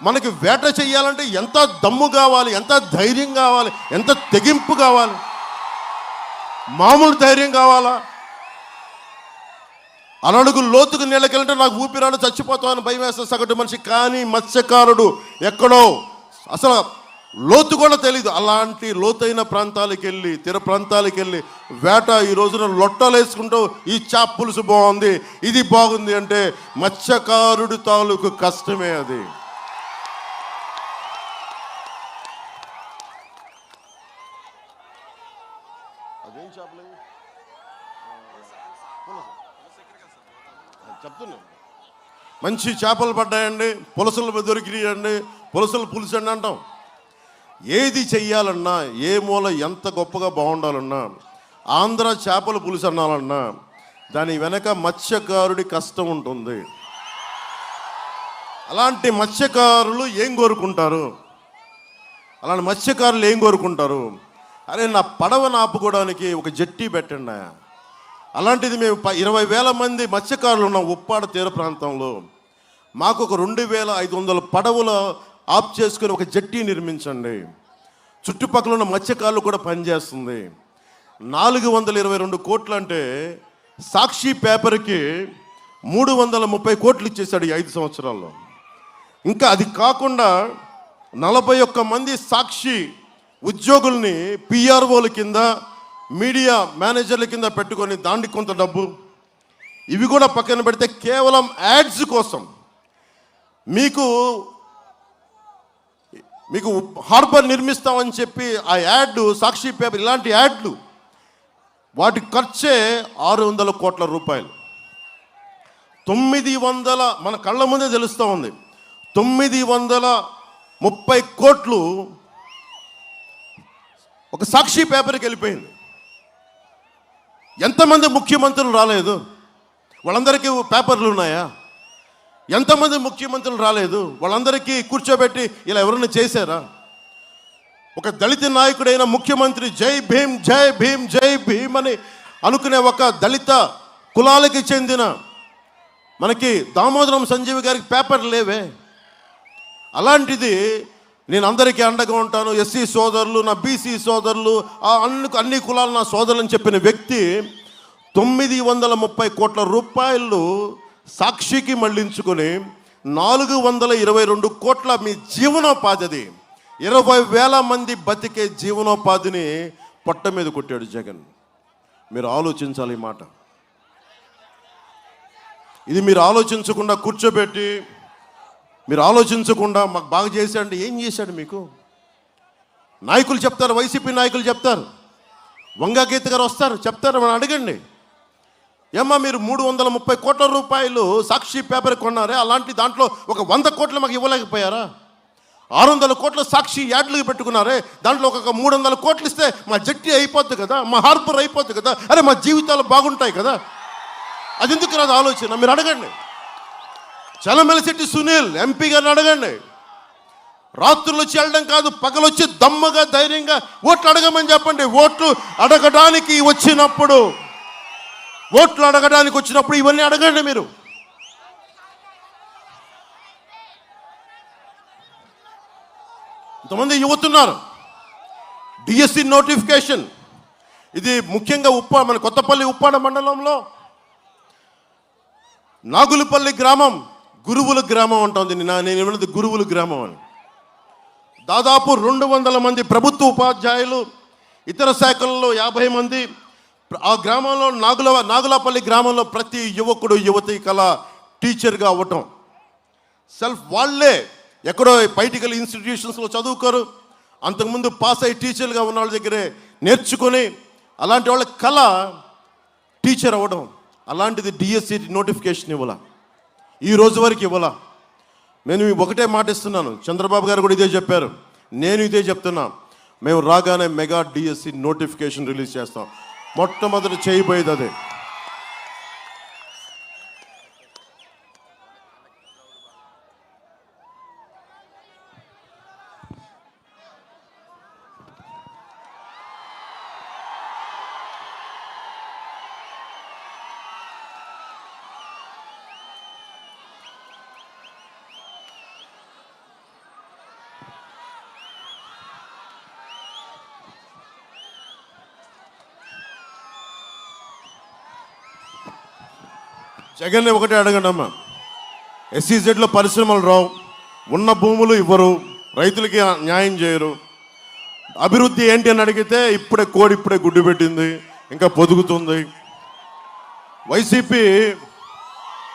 మనకి వేట చేయాలంటే ఎంత దమ్ము కావాలి, ఎంత ధైర్యం కావాలి, ఎంత తెగింపు కావాలి, మామూలు ధైర్యం కావాలా? అడుగు లోతుకు నీళ్ళకెళ్ళంటే నాకు ఊపిరాడు, చచ్చిపోతామని భయం వేస్తే సగటు మనిషి. కానీ మత్స్యకారుడు ఎక్కడో అసలు లోతు కూడా తెలీదు, అలాంటి లోతైన ప్రాంతాలకు వెళ్ళి, తీర ప్రాంతాలకు వెళ్ళి వేట ఈ రోజున లొట్టలు వేసుకుంటూ ఈ చేప పులుసు బాగుంది, ఇది బాగుంది అంటే మత్స్యకారుడి తాలూకు కష్టమే అది. అదేం చేపలు చెప్తున్నా, మంచి చేపలు పడ్డాయండి, పులసలు దొరికినాయండి, పులసలు పులుసండి అంటాం. ఏది చెయ్యాలన్నా, ఏ మూల ఎంత గొప్పగా బాగుండాలన్నా, ఆంధ్ర చేపల పులుసు అనాలన్నా దాని వెనక మత్స్యకారుడి కష్టం ఉంటుంది. అలాంటి మత్స్యకారులు ఏం కోరుకుంటారు? అలాంటి మత్స్యకారులు ఏం కోరుకుంటారు? అరే నా పడవను ఆపుకోవడానికి ఒక జట్టి పెట్టండి. అలాంటిది మేము 20,000 మంది మత్స్యకారులు ఉన్నాం ఉప్పాడ తీర ప్రాంతంలో. మాకు ఒక 2,500 పడవలు ఆఫ్ చేసుకుని ఒక జట్టి నిర్మించండి. చుట్టుపక్కల ఉన్న మత్స్యకారులు కూడా పనిచేస్తుంది. 422 కోట్లు అంటే సాక్షి పేపర్కి 330 కోట్లు ఇచ్చేసాడు ఈ 5 సంవత్సరాల్లో. ఇంకా అది కాకుండా 41 మంది సాక్షి ఉద్యోగుల్ని పిఆర్ఓల కింద, మీడియా మేనేజర్ల కింద పెట్టుకొని దానికి కొంత డబ్బు. ఇవి కూడా పక్కన పెడితే కేవలం యాడ్స్ కోసం మీకు హార్బర్ నిర్మిస్తామని చెప్పి ఆ యాడ్, సాక్షి పేపర్, ఇలాంటి యాడ్లు వాటి ఖర్చే 600 కోట్ల రూపాయలు. 900 మన కళ్ళ ముందే తెలుస్తూ ఉంది, 930 కోట్లు ఒక సాక్షి పేపర్కి వెళ్ళిపోయింది. ఎంతమంది ముఖ్యమంత్రులు రాలేదు? వాళ్ళందరికీ పేపర్లు ఉన్నాయా? ఎంతమంది ముఖ్యమంత్రులు రాలేదు? వాళ్ళందరికీ కూర్చోబెట్టి ఇలా ఎవరైనా చేశారా? ఒక దళిత నాయకుడైన ముఖ్యమంత్రి జై భీమ్ జై భీమ్ జై భీమ్ అని అనుకునే ఒక దళిత కులాలకి చెందిన మనకి దామోదరం సంజీవి గారికి పేపర్ లేవే. అలాంటిది నేను అందరికీ అండగా ఉంటాను, ఎస్సీ సోదరులు, నా బీసీ సోదరులు, అన్ని కులాలు నా సోదరులు అని చెప్పిన వ్యక్తి 930 కోట్ల రూపాయలు సాక్షికి మళ్లించుకొని 422 కోట్ల మీ జీవనోపాధి, అది 20,000 మంది బతికే జీవనోపాధిని పొట్ట మీద కొట్టాడు జగన్. మీరు ఆలోచించాలి ఈ మాట. ఇది మీరు ఆలోచించకుండా కూర్చోబెట్టి, మీరు ఆలోచించకుండా మాకు బాగా చేశాడు. ఏం చేశాడు మీకు? నాయకులు చెప్తారు, వైసీపీ నాయకులు చెప్తారు, వంగా గీత గారు వస్తారు చెప్తారు, మనం అడగండి. ఏమ్మా మీరు 330 కోట్ల రూపాయలు సాక్షి పేపర్ కొన్నారే, అలాంటి దాంట్లో ఒక 100 కోట్లు మాకు ఇవ్వలేకపోయారా? 600 కోట్ల సాక్షి యాడ్లు పెట్టుకున్నారే, దాంట్లో ఒక 300 కోట్లు ఇస్తే మా జట్టి అయిపోద్ది కదా, మా హార్బర్ అయిపోద్ది కదా, అరే మా జీవితాలు బాగుంటాయి కదా. అది ఎందుకు రాదు ఆలోచన? మీరు అడగండి. చలమెలశెట్టి సునీల్ ఎంపీ గారిని అడగండి. రాత్రులు వచ్చి వెళ్ళడం కాదు, పగలొచ్చి దమ్మగా ధైర్యంగా ఓట్లు అడగమని చెప్పండి. ఓట్లు అడగడానికి వచ్చినప్పుడు ఓట్లు అడగడానికి వచ్చినప్పుడు ఇవన్నీ అడగండి మీరు. ఇంతమంది యువతున్నారు. డిఎస్సి నోటిఫికేషన్ ఇది ముఖ్యంగా మన కొత్తపల్లి ఉప్పాడ మండలంలో నాగులపల్లి గ్రామం గురువుల గ్రామం అంటుంది. నేను ఏమన్నది గురువుల గ్రామం అని. దాదాపు 200 మంది ప్రభుత్వ ఉపాధ్యాయులు, ఇతర శాఖల్లో 50 మంది. ఆ గ్రామంలో నాగులపల్లి గ్రామంలో ప్రతి యువకుడు యువతి కళ టీచర్గా అవ్వటం. వాళ్ళే ఎక్కడో బయటికల్ ఇన్స్టిట్యూషన్స్లో చదువుకోరు, అంతకుముందు పాస్ అయ్యి టీచర్గా ఉన్న వాళ్ళ దగ్గరే నేర్చుకొని అలాంటి వాళ్ళ కళ టీచర్ అవ్వడం. అలాంటిది డిఎస్సి నోటిఫికేషన్ ఇవ్వాల, ఈ రోజు వరకు ఇవ్వాల. నేను ఒకటే మాట ఇస్తున్నాను, చంద్రబాబు గారు కూడా ఇదే చెప్పారు, నేను ఇదే చెప్తున్నా. మేము రాగానే మెగా డిఎస్సి నోటిఫికేషన్ రిలీజ్ చేస్తాం. మొట్టమొదటి చేయబోయేది అదే. జగన్ని ఒకటే అడగండి అమ్మా, ఎస్సీజెడ్లో పరిశ్రమలు రావు, ఉన్న భూములు ఇవ్వరు, రైతులకి న్యాయం చేయరు, అభివృద్ధి ఏంటి అని అడిగితే ఇప్పుడే గుడ్డు పెట్టింది, ఇంకా పొదుగుతుంది. వైసీపీ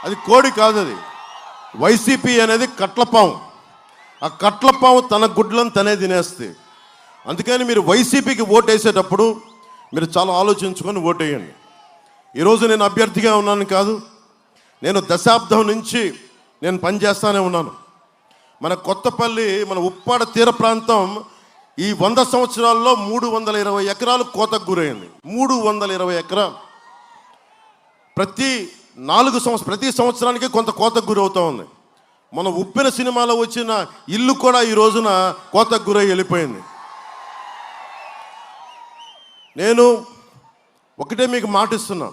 అది కోడి కాదు, అది వైసీపీ అనేది కట్లపాము. ఆ కట్లపాము తన గుడ్లను తనే తినేస్తుంది. అందుకని మీరు వైసీపీకి ఓటేసేటప్పుడు మీరు చాలా ఆలోచించుకొని ఓటేయండి. ఈరోజు నేను అభ్యర్థిగా ఉన్నాను కాదు, నేను దశాబ్దం నుంచి నేను పనిచేస్తూనే ఉన్నాను. మన కొత్తపల్లి, మన ఉప్పాడ తీర ప్రాంతం ఈ 100 సంవత్సరాల్లో 320 ఎకరాలు కోతకు గురైంది. 320 ఎకరాలు. ప్రతి సంవత్సరానికి కొంత కోతకు గురవుతూ ఉంది. మన ఉప్పెన సినిమాలో వచ్చిన ఇల్లు కూడా ఈ రోజున కోతకు గురై వెళ్ళిపోయింది. నేను ఒకటే మీకు మాటిస్తున్నా,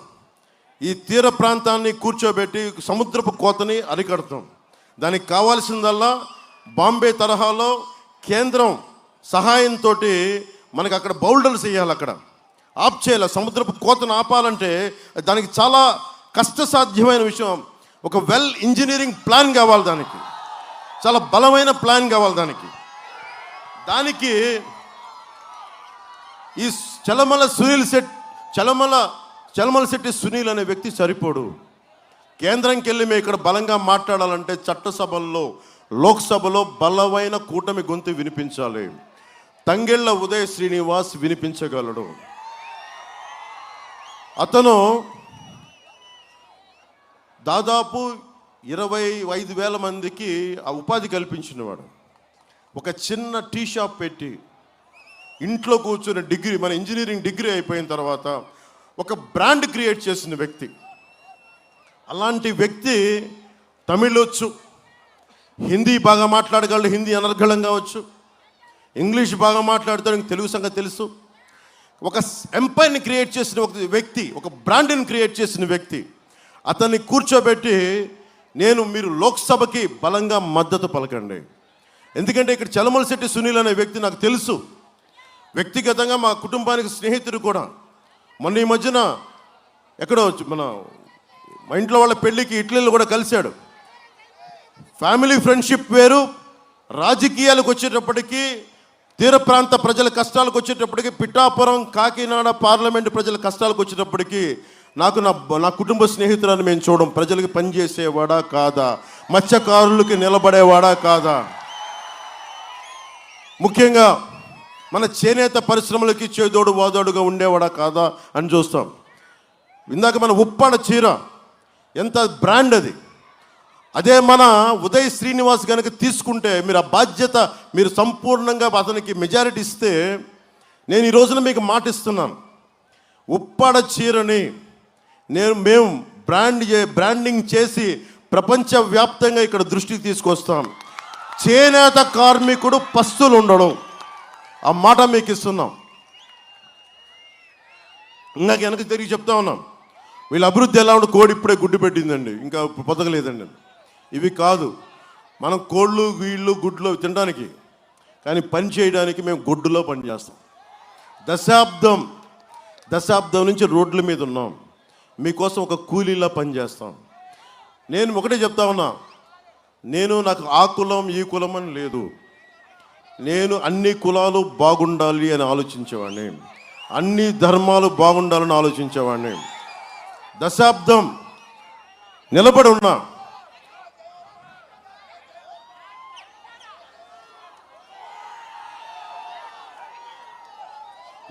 ఈ తీర ప్రాంతాన్ని కూర్చోబెట్టి సముద్రపు కోతని అరికడతాం. దానికి కావాల్సిందల్లా బాంబే తరహాలో కేంద్రం సహాయంతో మనకి అక్కడ బౌల్డర్స్ వేయాలి, అక్కడ ఆప్ చేయాలి. సముద్రపు కోతను ఆపాలంటే దానికి చాలా కష్టసాధ్యమైన విషయం. ఒక ఇంజనీరింగ్ ప్లాన్ కావాలి, దానికి చాలా బలమైన ప్లాన్ కావాలి. దానికి ఈ చలమల శెట్టి సునీల్ అనే వ్యక్తి సరిపోడు. కేంద్రంకి వెళ్ళి మేము ఇక్కడ బలంగా మాట్లాడాలంటే చట్టసభల్లో, లోక్సభలో బలమైన కూటమి గొంతు వినిపించాలి. తంగెళ్ళ ఉదయ్ శ్రీనివాస్ వినిపించగలడు. అతను దాదాపు 25,000 మందికి ఆ ఉపాధి కల్పించినవాడు. ఒక చిన్న టీ షాప్ పెట్టి ఇంట్లో కూర్చుని డిగ్రీ, మన ఇంజనీరింగ్ డిగ్రీ అయిపోయిన తర్వాత ఒక బ్రాండ్ క్రియేట్ చేసిన వ్యక్తి. అలాంటి వ్యక్తి తమిళ్ వచ్చు, హిందీ బాగా మాట్లాడగలడు, హిందీ అనర్గళంగా వచ్చు, ఇంగ్లీష్ బాగా మాట్లాడతాడు, తెలుగు సంగతి తెలుసు. ఒక ఎంపైర్ని క్రియేట్ చేసిన ఒక వ్యక్తి, ఒక బ్రాండ్ని క్రియేట్ చేసిన వ్యక్తి. అతన్ని కూర్చోబెట్టి మీరు లోక్సభకి బలంగా మద్దతు పలకండి. ఎందుకంటే ఇక్కడ చలమల శెట్టి సునీల్ అనే వ్యక్తి నాకు తెలుసు వ్యక్తిగతంగా, మా కుటుంబానికి స్నేహితుడు కూడా. మొన్న ఈ మధ్యన ఎక్కడో మా ఇంట్లో వాళ్ళ పెళ్ళికి ఇట్లీలో కూడా కలిశాడు. ఫ్యామిలీ ఫ్రెండ్షిప్ వేరు, రాజకీయాలకు వచ్చేటప్పటికీ, తీర ప్రాంత ప్రజల కష్టాలకు వచ్చేటప్పటికి, పిఠాపురం కాకినాడ పార్లమెంటు ప్రజల కష్టాలకు వచ్చేటప్పటికి నా కుటుంబ స్నేహితులను మేము చూడం. ప్రజలకు పనిచేసేవాడా కాదా, మత్స్యకారులకి నిలబడేవాడా కాదా, ముఖ్యంగా మన చేనేత పరిశ్రమలకి చేదోడు వాదోడుగా ఉండేవాడా కాదా అని చూస్తాం. ఇందాక మన ఉప్పాడ చీర ఎంత బ్రాండ్ అది. అదే మన ఉదయ్ శ్రీనివాస్ కనుక తీసుకుంటే మీరు ఆ బాధ్యత మీరు సంపూర్ణంగా అతనికి మెజారిటీ ఇస్తే, నేను ఈ రోజున మీకు మాటిస్తున్నాను, ఉప్పాడ చీరని మేము బ్రాండింగ్ చేసి ప్రపంచవ్యాప్తంగా ఇక్కడ దృష్టికి తీసుకొస్తాం. చేనేత కార్మికుడు పస్తులు ఉండడం, ఆ మాట మీకు ఇస్తున్నాం. ఇందాక వెనక్కి తిరిగి చెప్తా ఉన్నాం, వీళ్ళ అభివృద్ధి ఎలా ఉంటే కోడి ఇప్పుడే గుడ్డు పెట్టిందండి, ఇంకా పొదగలేదండి. ఇవి కాదు, మనం కోళ్ళు వీళ్ళు గుడ్లు తినడానికి, కానీ పని చేయడానికి మేము గొడ్డులో పని చేస్తాం. దశాబ్దం నుంచి రోడ్ల మీద ఉన్నాం, మీకోసం ఒక కూలీలా పని చేస్తాం. నేను ఒకటే చెప్తా ఉన్నా, నాకు ఆ కులం ఈ కులం అని లేదు. నేను అన్ని కులాలు బాగుండాలి అని ఆలోచించేవాడిని, అన్ని ధర్మాలు బాగుండాలని ఆలోచించేవాడిని. దశాబ్దం నిలబడి ఉన్నా.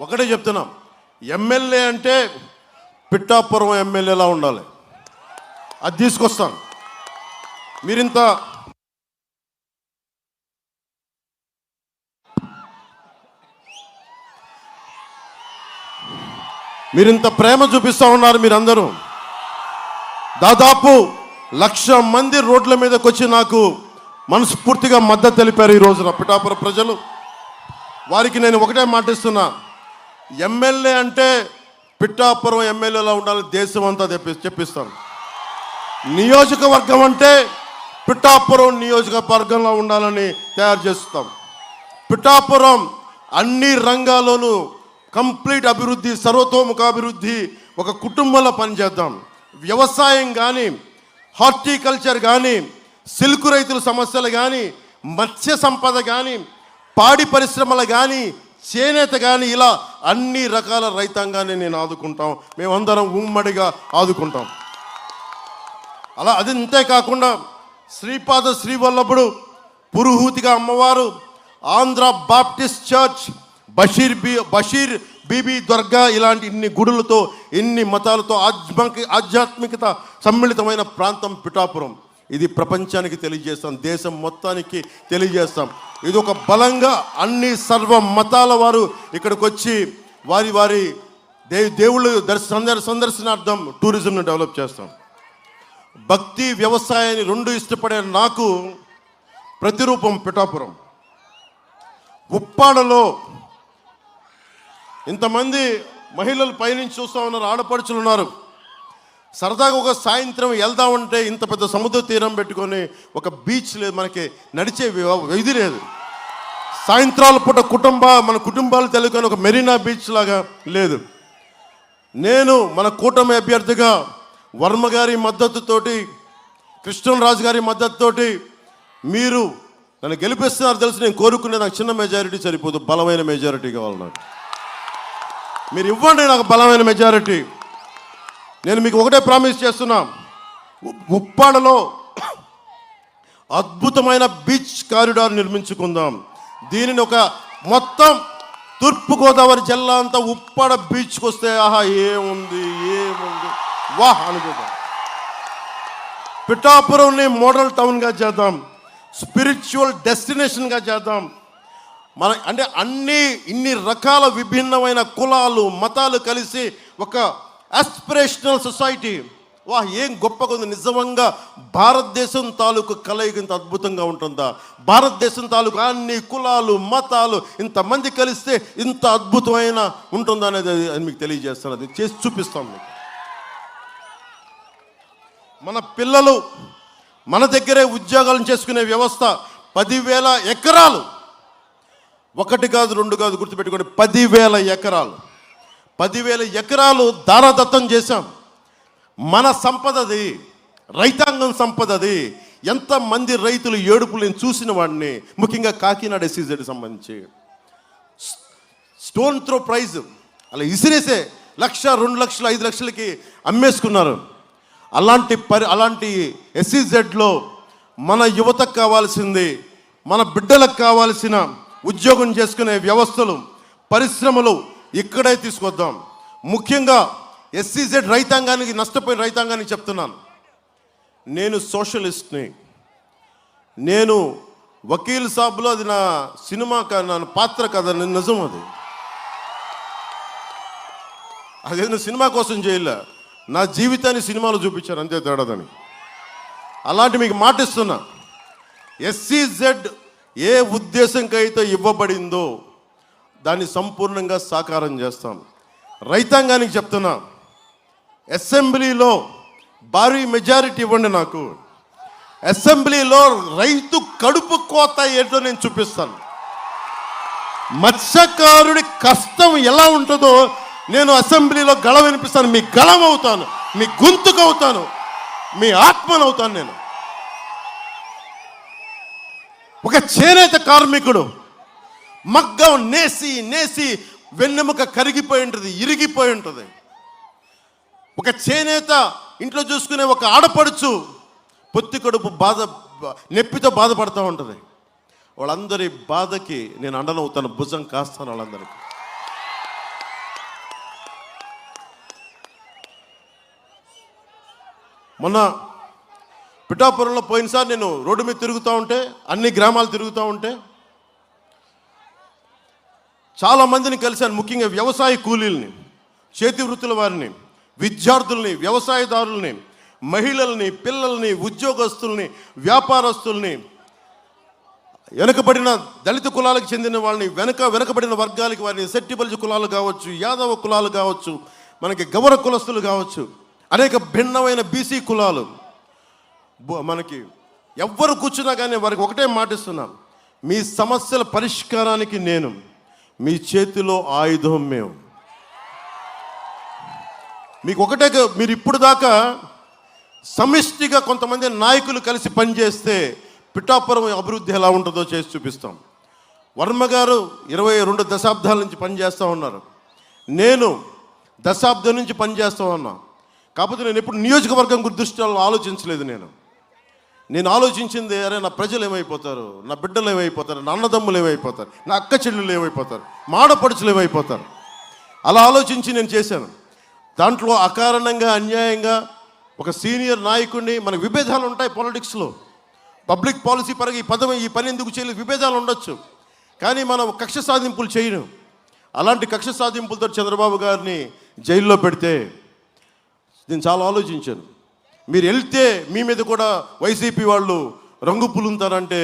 ఒకటే చెప్తున్నా, ఎమ్మెల్యే అంటే పిఠాపురం ఎమ్మెల్యేలా ఉండాలి, అది తీసుకొస్తాను. మీరింత ప్రేమ చూపిస్తూ ఉన్నారు. మీరందరూ దాదాపు 1,00,000 మంది రోడ్ల మీదకి వచ్చి నాకు మనస్ఫూర్తిగా మద్దతు తెలిపారు ఈ రోజున పిఠాపురం ప్రజలు. వారికి నేను ఒకటే మాటిస్తున్నా, ఎమ్మెల్యే అంటే పిఠాపురం ఎమ్మెల్యేలా ఉండాలి, దేశం అంతా చెప్పిస్తాను. నియోజకవర్గం అంటే పిఠాపురం నియోజకవర్గంలో ఉండాలని తయారు చేస్తాం. పిఠాపురం అన్ని రంగాల్లోనూ కంప్లీట్ అభివృద్ధి, సర్వతోముఖాభివృద్ధి, ఒక కుటుంబంలో పనిచేద్దాం. వ్యవసాయం కానీ, హార్టికల్చర్ కానీ, సిల్క్ రైతుల సమస్యలు కానీ, మత్స్య సంపద కానీ, పాడి పరిశ్రమలు కానీ, చేనేత కానీ, ఇలా అన్ని రకాల రైతాంగాన్ని నేను ఆదుకుంటాం. మేమందరం ఉమ్మడిగా ఆదుకుంటాం. అలా అది అంతేకాకుండా శ్రీపాద శ్రీవల్లభుడు, పురుహూతిగా అమ్మవారు, ఆంధ్ర బాప్టిస్ట్ చర్చ్, బషీర్ బీబీ దర్గా, ఇలాంటి ఇన్ని గుడులతో, ఇన్ని మతాలతో ఆధ్యాత్మికత సమ్మిళితమైన ప్రాంతం పిఠాపురం. ఇది ప్రపంచానికి తెలియజేస్తాం, దేశం మొత్తానికి తెలియజేస్తాం. ఇది ఒక బలంగా అన్ని సర్వ మతాల వారు ఇక్కడికి వచ్చి వారి దేవుళ్ళు సందర్శనార్థం టూరిజంను డెవలప్ చేస్తాం. భక్తి వ్యవసాయాన్ని రెండు ఇష్టపడే నాకు ప్రతిరూపం పిఠాపురం. ఉప్పాడలో ఇంతమంది మహిళలు పైనుంచి చూస్తూ ఉన్నారు, ఆడపడుచులు ఉన్నారు. సరదాగా ఒక సాయంత్రం వెళ్దామంటే ఇంత పెద్ద సముద్ర తీరం పెట్టుకొని ఒక బీచ్ లేదు, మనకి నడిచే ఇది లేదు. సాయంత్రాల పూట మన కుటుంబాలు తెలుగుని ఒక మెరీనా బీచ్ లాగా లేదు. నేను మన కూటమి అభ్యర్థిగా వర్మ గారి మద్దతుతోటి, కృష్ణరాజు గారి మద్దతుతోటి మీరు నన్ను గెలిపిస్తున్నారు తెలుసు. నేను కోరుకునే నాకు చిన్న మెజారిటీ సరిపోదు, బలమైన మెజారిటీ కావాలి నాకు. మీరు ఇవ్వండి నాకు బలమైన మెజారిటీ. నేను మీకు ఒకటే ప్రామిస్ చేస్తున్నా, ఉప్పాడలో అద్భుతమైన బీచ్ కారిడార్ నిర్మించుకుందాం. దీనిని ఒక మొత్తం తూర్పుగోదావరి జిల్లా అంతా ఉప్పాడ బీచ్కి వస్తే ఆహా ఏముంది వాహ్ అనుకుందాం. పిఠాపురంని మోడల్ టౌన్గా చేద్దాం, స్పిరిచువల్ డెస్టినేషన్గా చేద్దాం. అంటే ఇన్ని రకాల విభిన్నమైన కులాలు మతాలు కలిసి ఒక ఆస్పిరేషనల్ సొసైటీ. వాహ్ ఏం గొప్పగా ఉంది నిజంగా. భారతదేశం తాలూకు కలయిక ఇంత అద్భుతంగా ఉంటుందా? భారతదేశం తాలూకు అన్ని కులాలు మతాలు ఇంతమంది కలిస్తే ఇంత అద్భుతమైన ఉంటుందా అనేది మీకు తెలియజేస్తాను, అది చేసి చూపిస్తాం మీకు. మన పిల్లలు మన దగ్గరే ఉద్యోగాలను చేసుకునే వ్యవస్థ. 10,000 ఎకరాలు, ఒకటి కాదు రెండు కాదు, గుర్తుపెట్టుకోండి, 10,000 ఎకరాలు. 10,000 ఎకరాలు దారాదత్తం చేశాం. మన సంపదది, రైతాంగం సంపదది. ఎంతమంది రైతులు ఏడుపులు నేను చూసిన వాడిని, ముఖ్యంగా కాకినాడ SEZ సంబంధించి స్టోన్ త్రో ప్రైజ్ అలా ఇసిరేసే 1,00,000, 2 లక్షలు, 5 లక్షలకి అమ్మేసుకున్నారు. అలాంటి SEZలో మన యువతకు కావాల్సింది, మన బిడ్డలకు కావాల్సిన ఉద్యోగం చేసుకునే వ్యవస్థలు, పరిశ్రమలు ఇక్కడే తీసుకొద్దాం. ముఖ్యంగా SEZ రైతాంగానికి, నష్టపోయిన రైతాంగానికి చెప్తున్నాను, నేను సోషలిస్ట్ని. నేను వకీల్ సాబ్లో అది నా సినిమా నా పాత్ర కదా, నిజం అది. అదేదో సినిమా కోసం చేయలే, నా జీవితాన్ని సినిమాలో చూపించాను, అంతే తేడాదని. అలాంటి మీకు మాటిస్తున్నా, SEZ ఏ ఉద్దేశంకైతే ఇవ్వబడిందో దాన్ని సంపూర్ణంగా సాకారం చేస్తాం. రైతాంగానికి చెప్తున్నా, అసెంబ్లీలో భారీ మెజారిటీ ఇవ్వండి నాకు. అసెంబ్లీలో రైతు కడుపు కోత ఏంటో నేను చూపిస్తాను. మత్స్యకారుడి కష్టం ఎలా ఉంటుందో నేను అసెంబ్లీలో గళ వినిపిస్తాను. మీ గళం అవుతాను, మీ గొంతుకు అవుతాను, మీ ఆత్మను అవుతాను. నేను ఒక చేనేత కార్మికుడు మగ్గం నేసి నేసి వెన్నెముక కరిగిపోయి ఉంటుంది, ఇరిగిపోయి ఉంటుంది. ఒక చేనేత ఇంట్లో చూసుకునే ఒక ఆడపడుచు పొత్తి కడుపు నొప్పితో బాధపడుతూ ఉంటుంది. వాళ్ళందరి బాధకి నేను అండనవుతాను, భుజం కాస్తాను వాళ్ళందరికీ. మొన్న పిఠాపురంలో పోయినసారి నేను రోడ్డు మీద తిరుగుతూ ఉంటే, అన్ని గ్రామాలు తిరుగుతూ ఉంటే చాలామందిని కలిశాను. ముఖ్యంగా వ్యవసాయ కూలీల్ని, చేతి వృత్తుల వారిని, విద్యార్థుల్ని, వ్యవసాయదారుల్ని, మహిళల్ని, పిల్లల్ని, ఉద్యోగస్తుల్ని, వ్యాపారస్తుల్ని, వెనుకబడిన దళిత కులాలకు చెందిన వాళ్ళని, వెనుకబడిన వర్గాలకి వారిని, సెట్టిబలిజ కులాలు కావచ్చు, యాదవ కులాలు కావచ్చు, మనకి గౌర కులస్తులు కావచ్చు, అనేక భిన్నమైన బీసీ కులాలు, మనకి ఎవ్వరు కూర్చున్నా కానీ వారికి ఒకటే మాటిస్తున్నాం, మీ సమస్యల పరిష్కారానికి నేను, మీ చేతిలో ఆయుధం మేము. మీకు ఒకటే, మీరు ఇప్పుడు దాకా సమిష్టిగా కొంతమంది నాయకులు కలిసి పనిచేస్తే పిఠాపురం అభివృద్ధి ఎలా ఉంటుందో చేసి చూపిస్తాం. వర్మ గారు 22 దశాబ్దాల నుంచి పనిచేస్తూ ఉన్నారు. నేను దశాబ్దం నుంచి పనిచేస్తూ ఉన్నా. కాకపోతే నేను ఎప్పుడు నియోజకవర్గం దృష్టిలో ఆలోచించలేదు. నేను ఆలోచించింది, అరే నా ప్రజలు ఏమైపోతారు, నా బిడ్డలు ఏమైపోతారు, నా అన్నదమ్ములు ఏమైపోతారు, నా అక్క చెల్లెళ్ళు ఏమైపోతారు, మాడపడుచులు ఏమైపోతారు, అలా ఆలోచించి నేను చేశాను. దాంట్లో అకారణంగా అన్యాయంగా ఒక సీనియర్ నాయకుడిని, మనకు విభేదాలు ఉంటాయి పాలిటిక్స్లో, పబ్లిక్ పాలసీ పరంగా ఈ పని ఎందుకు చేయలేదు, విభేదాలు ఉండొచ్చు, కానీ మనం కక్ష సాధింపులు చేయను. అలాంటి కక్ష సాధింపులతో చంద్రబాబు గారిని జైల్లో పెడితే నేను చాలా ఆలోచించాను. మీరు వెళ్తే మీ మీద కూడా వైసీపీ వాళ్ళు రంగు పులుంతారంటే,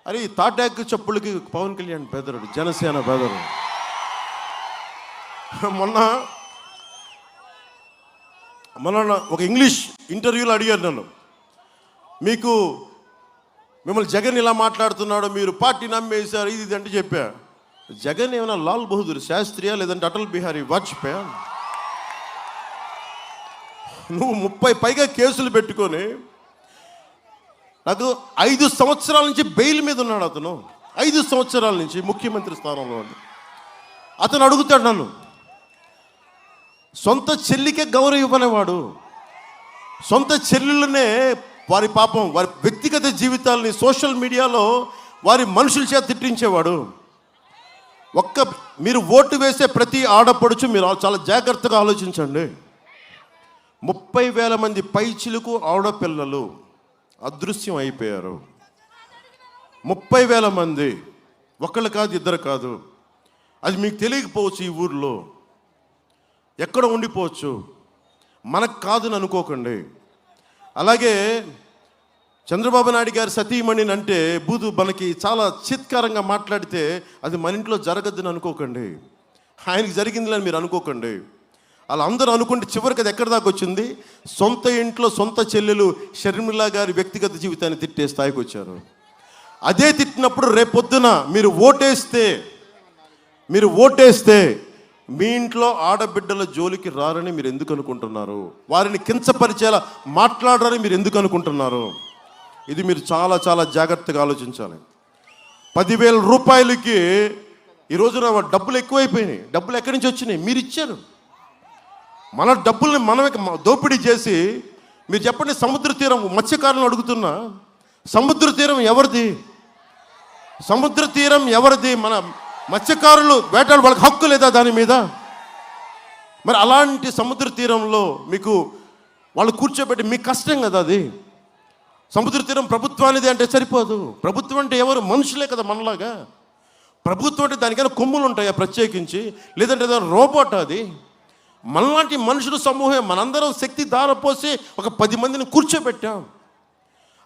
అరే తాటాకు చెప్పులకి పవన్ కళ్యాణ్ బెదరుడు, జనసేన బెదరు. మొన్న ఒక ఇంగ్లీష్ ఇంటర్వ్యూలో అడిగారు నన్ను, మిమ్మల్ని జగన్ ఇలా మాట్లాడుతున్నాడు, మీరు పార్టీ నమ్మేశారు, ఇది అంటే చెప్పా. జగన్ ఏమైనా లాల్ బహదూర్ శాస్త్రియా లేదంటే అటల్ బిహారీ వాజ్పేయా? నువ్వు 30 పైగా కేసులు పెట్టుకొని, నాకు 5 సంవత్సరాల నుంచి బెయిల్ మీద ఉన్నాడు అతను. 5 సంవత్సరాల నుంచి ముఖ్యమంత్రి స్థానంలో ఉంది. అతను అడుగుతాడు నన్ను, సొంత చెల్లికే గౌరవం ఇవ్వనేవాడు, సొంత చెల్లెళ్ళనే వారి పాపం, వారి వ్యక్తిగత జీవితాలని సోషల్ మీడియాలో వారి మనుషుల చేత తిట్టించేవాడు. మీరు ఓటు వేసే ప్రతి ఆడపడుచు మీరు చాలా జాగ్రత్తగా ఆలోచించండి. 30,000 మంది పైచిలకు ఆడపిల్లలు అదృశ్యం అయిపోయారు. 30,000 మంది, ఒకళ్ళు కాదు, ఇద్దరు కాదు. అది మీకు తెలియకపోవచ్చు, ఈ ఊర్లో ఎక్కడ ఉండిపోవచ్చు, మనకు కాదని అనుకోకండి. అలాగే చంద్రబాబు నాయుడు గారి సతీమణిని అంటే మనకి చాలా చిత్కారంగా మాట్లాడితే అది మన ఇంట్లో జరగద్దని అనుకోకండి, ఆయనకి జరిగిందని మీరు అనుకోకండి. అలా అందరూ అనుకుంటే చివరికి అది ఎక్కడి దాకా వచ్చింది, సొంత ఇంట్లో సొంత చెల్లెలు షర్మిల గారి వ్యక్తిగత జీవితాన్ని తిట్టే స్థాయికి వచ్చారు. అదే తిట్టినప్పుడు రేపొద్దున మీరు ఓటేస్తే మీ ఇంట్లో ఆడబిడ్డల జోలికి రారని మీరు ఎందుకు అనుకుంటున్నారు? వారిని కించపరిచేలా మాట్లాడరని మీరు ఎందుకు అనుకుంటున్నారు? ఇది మీరు చాలా చాలా జాగ్రత్తగా ఆలోచించాలి. 10,000 రూపాయలకి ఈ రోజున డబ్బులు ఎక్కువైపోయినాయి. డబ్బులు ఎక్కడి నుంచి వచ్చినాయి? మీరు ఇచ్చారు. మన డబ్బుల్ని మనమే దోపిడీ చేసి, మీరు చెప్పండి, సముద్ర తీరం మత్స్యకారులను అడుగుతున్నా, సముద్ర తీరం ఎవరిది? సముద్ర తీరం ఎవరిది? మన మత్స్యకారులు వేటాడు, వాళ్ళకి హక్కు లేదా దాని మీద? మరి అలాంటి సముద్ర తీరంలో మీకు వాళ్ళు కూర్చోబెట్టి మీ కష్టం కదా అది. సముద్ర తీరం ప్రభుత్వానిది అంటే సరిపోదు. ప్రభుత్వం అంటే ఎవరు? మనుషులే కదా మనలాగా. ప్రభుత్వం అంటే దానికైనా కొమ్ములు ఉంటాయా ప్రత్యేకించి, లేదంటే ఏదైనా రోబోట్? అది మనలాంటి మనుషుల సమూహం. మనందరం శక్తి దారపోసి ఒక 10 మందిని కూర్చోబెట్టాం.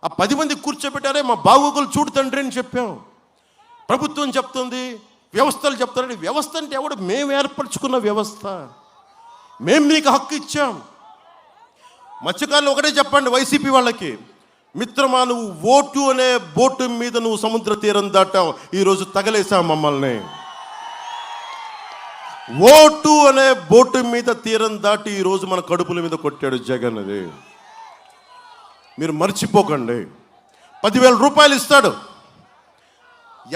ఆ 10 మంది కూర్చోబెట్టారే మా బాగోగులు చూడు తండ్రి అని చెప్పాం. ప్రభుత్వం చెప్తుంది, వ్యవస్థలు చెప్తారండి. వ్యవస్థ అంటే ఎవడు? మేము ఏర్పరచుకున్న వ్యవస్థ. మేము మీకు హక్కు ఇచ్చాం. మత్స్యకారులు ఒకటే చెప్పండి వైసీపీ వాళ్ళకి, మిత్రమా నువ్వు ఓటు అనే బోటు మీద నువ్వు సముద్ర తీరం దాటావు, ఈరోజు తగలేసావు మమ్మల్ని. ఓటు అనే బోటు మీద తీరం దాటి ఈరోజు మన కడుపుల మీద కొట్టాడు జగన్. అది మీరు మర్చిపోకండి. 10,000 రూపాయలు ఇస్తాడు.